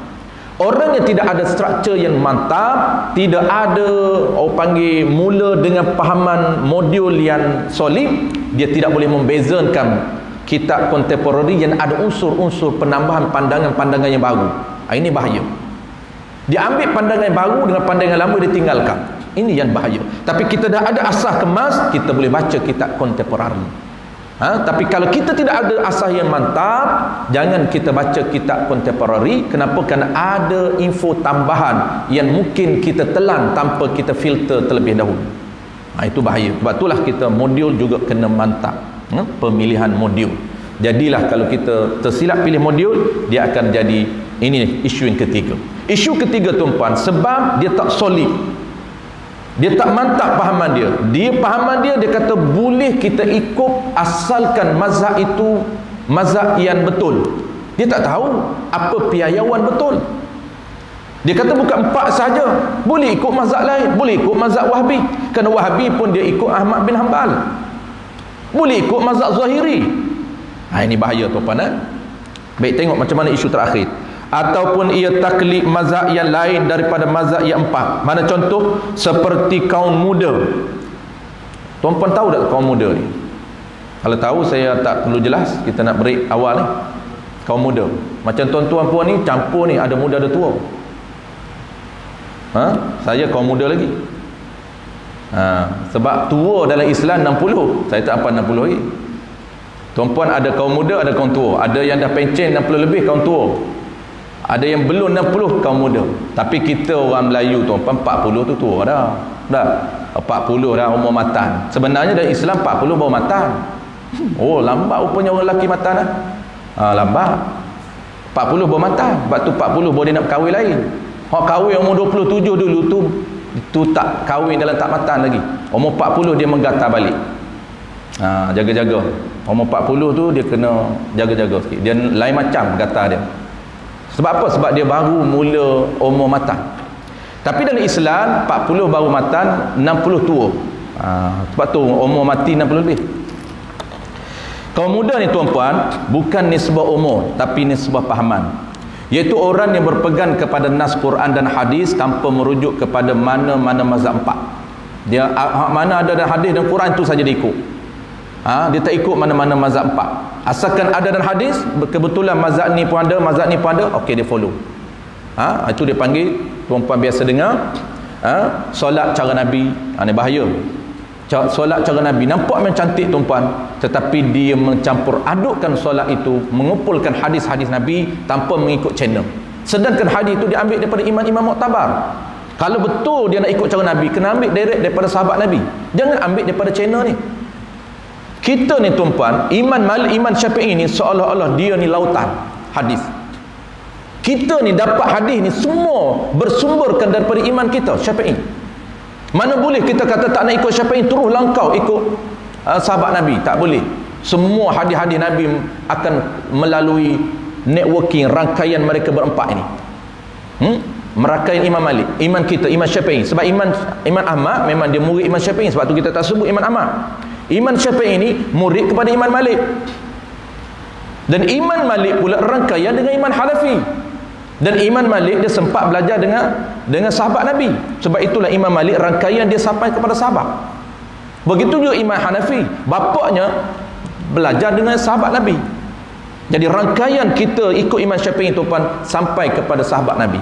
Orang yang tidak ada struktur yang mantap, tidak ada orang panggil mula dengan pahaman modul yang solid, dia tidak boleh membezakan kitab kontemporari yang ada unsur-unsur penambahan pandangan-pandangan yang baru. Ini bahaya. Dia ambil pandangan yang baru dengan pandangan lama dia tinggalkan. Ini yang bahaya. Tapi kita dah ada asas kemas, kita boleh baca kitab kontemporari. Tapi kalau kita tidak ada asas yang mantap, jangan kita baca kitab kontemporari. Kenapa? Kerana ada info tambahan yang mungkin kita telan tanpa kita filter terlebih dahulu. Itu bahaya. Sebab itulah kita modul juga kena mantap. Pemilihan modul. Jadilah kalau kita tersilap pilih modul, dia akan jadi, ini isu yang ketiga. Isu ketiga tuan-puan, sebab dia tak solid. Dia tak mantap pahaman dia. Pahaman dia kata boleh kita ikut asalkan mazhab itu mazhab yang betul. Dia tak tahu apa piayauan betul. Dia kata bukan empat saja, boleh ikut mazhab lain, boleh ikut mazhab Wahhabi. Kerana Wahhabi pun dia ikut Ahmad bin Hanbal. Boleh ikut mazhab Zahiri. Ini bahaya tuan-tuan. Baik, tengok macam mana isu terakhir. Ataupun ia taklid mazhab yang lain daripada mazhab yang empat. Mana contoh? Seperti kaum muda. Tuan-puan tahu tak kaum muda ni? Kalau tahu saya tak perlu jelas, kita nak break awal ni. Kaum muda, macam tuan-tuan puan ni campur ni, ada muda ada tua. Saya kaum muda lagi. Sebab tua dalam Islam 60, saya tak apa 60 lagi. Tuan-puan ada kaum muda, ada kaum tua. Ada yang dah pencen 60 lebih, kaum tua. Ada yang belum 60, kaum muda. Tapi kita orang Melayu tuan-puan 40 tu tua dah. 40 dah umur matan. Sebenarnya dalam Islam 40 baru matan. Oh, lambat rupanya orang lelaki matan dah. Lambat. 40 baru matan. Sebab tu 40 baru dia nak kahwin lain. Hak kahwin umur 27 dulu tu tak kahwin dalam tak matan lagi. Umur 40 dia menggatar balik. Jaga-jaga. Umur 40 tu dia kena jaga-jaga sikit. Dia lain macam gatar dia. Sebab apa? Sebab dia baru mula umur matan. Tapi dalam Islam 40 baru matan, 60 tua. Sebab tu umur mati 60 lebih. Kaum muda ni tuan-puan, bukan nisbah umur, tapi nisbah pahaman. Iaitu orang yang berpegang kepada nas Quran dan hadis tanpa merujuk kepada mana-mana mazhab empat. Dia mana ada dalam hadis dan Quran tu saja dia ikut. Dia tak ikut mana-mana mazhab empat. Asalkan ada dalam hadis, kebetulan mazhab ni pun ada, mazhab ni pun ada, okey dia follow. Itu dia panggil, tuan-puan biasa dengar, solat cara Nabi. Ini bahaya. Solat cara Nabi nampak memang cantik tuan-puan, tetapi dia mencampur adukkan solat itu, mengumpulkan hadis-hadis Nabi tanpa mengikut channel. Sedangkan hadis itu diambil daripada imam-imam muktabar. Kalau betul dia nak ikut cara Nabi, kena ambil direct daripada sahabat Nabi. Jangan ambil daripada channel ni. Kita ni tuan-puan, Imam Syafi'i ni seolah-olah dia ni lautan hadis. Kita ni dapat hadis ni semua bersumberkan daripada iman kita Syafi'i. Mana boleh kita kata tak nak ikut Syafi'i, terus langkau ikut sahabat Nabi. Tak boleh. Semua hadis-hadis Nabi akan melalui networking, rangkaian mereka berempat ini. Merangkaian Imam Malik, iman kita, Imam Syafi'i. Sebab Imam Ahmad memang dia murid Imam Syafi'i, sebab tu kita tak sebut Imam Ahmad. Imam Syafi'i ini murid kepada Imam Malik. Dan Imam Malik pula rangkaian dengan Imam Hanafi. Dan Imam Malik dia sempat belajar dengan sahabat Nabi. Sebab itulah Imam Malik rangkaian dia sampai kepada sahabat. Begitu juga Imam Hanafi, bapaknya belajar dengan sahabat Nabi. Jadi rangkaian kita ikut Imam Syafi'i tuan sampai kepada sahabat Nabi.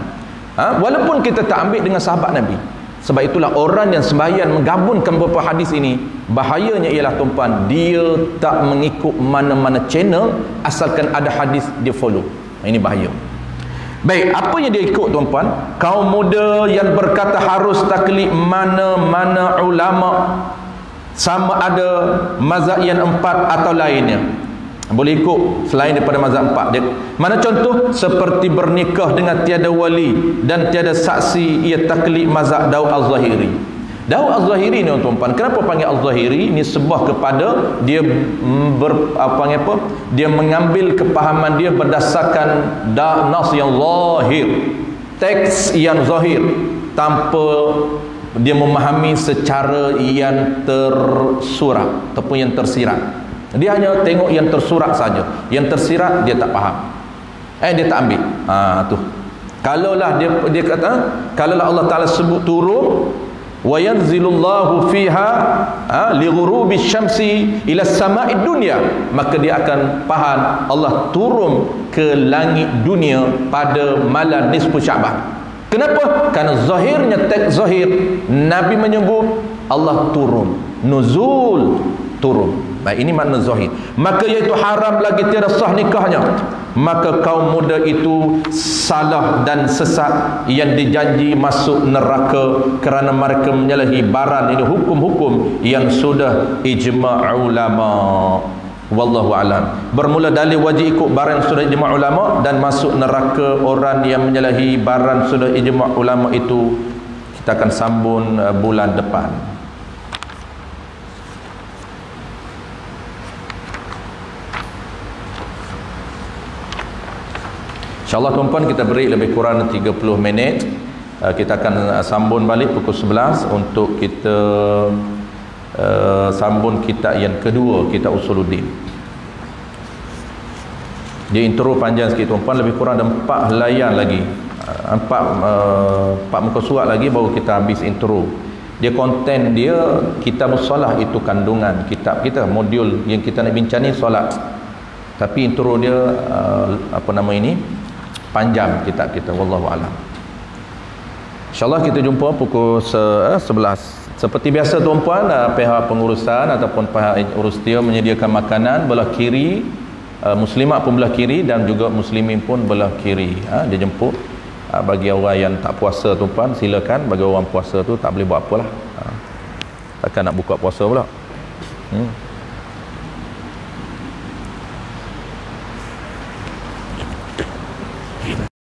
Walaupun kita tak ambil dengan sahabat Nabi. Sebab itulah orang yang sembahyang menggabungkan beberapa hadis ini, bahayanya ialah tuan, dia tak mengikut mana-mana channel, asalkan ada hadis dia follow. Ini bahaya. Baik, apa yang dia ikut tuan-tuan? Kaum muda yang berkata harus taklid mana-mana ulama, sama ada mazhab yang 4 atau lainnya. Boleh ikut selain daripada mazhab 4. Mana contoh? Seperti bernikah dengan tiada wali dan tiada saksi, ia taklid mazhab Daud Az-Zahiri. Daud Az-Zahiri ni tuan-tuan, kenapa panggil Az-Zahiri? Ini sebab kepada dia dia mengambil kepahaman dia berdasarkan nas yang zahir, teks yang zahir, tanpa dia memahami secara yang tersurat ataupun yang tersirat. Dia hanya tengok yang tersurat saja, yang tersirat dia tak faham, dia tak ambil. Tu kalaulah dia kata, kalaulah Allah Ta'ala sebut turun wa yanzilullahu fiha li ghurubi syamsi ila sama'id dunya, maka dia akan faham Allah turun ke langit dunia pada malam nisfu Syaban. Kenapa? Kerana zahirnya teks zahir Nabi menyebut Allah turun, nuzul, turun. Baik, ini makna zahir. Maka iaitu haram lagi tiada sah nikahnya. Maka kaum muda itu salah dan sesat yang dijanji masuk neraka kerana mereka menyalahi baran ini hukum-hukum yang sudah ijma' ulama. Wallahu alam. Bermula dalil wajib ikut baran sudah ijma' ulama dan masuk neraka orang yang menyalahi baran sudah ijma' ulama itu kita akan sambung bulan depan. InsyaAllah tuan-tuan, kita beri lebih kurang 30 minit. Kita akan sambung balik pukul 11 untuk kita sambung kitab yang kedua, kitab Usuluddin. Dia intro panjang sikit tuan-tuan, lebih kurang ada 4 helaian lagi, 4 muka surat lagi baru kita habis intro. Dia konten dia kitab solat, itu kandungan kitab kita, modul yang kita nak bincang ni solat. Tapi intro dia panjang kitab kita. Wallahu alam. InsyaAllah kita jumpa pukul 11. Seperti biasa tuan-puan, pihak pengurusan ataupun pihak urus dia menyediakan makanan belah kiri, muslimat pun belah kiri dan juga muslimin pun belah kiri. Dia jemput. Bagi orang yang tak puasa tuan-puan, silakan. Bagi orang puasa tu tak boleh buat apalah. Takkan nak buka puasa pula.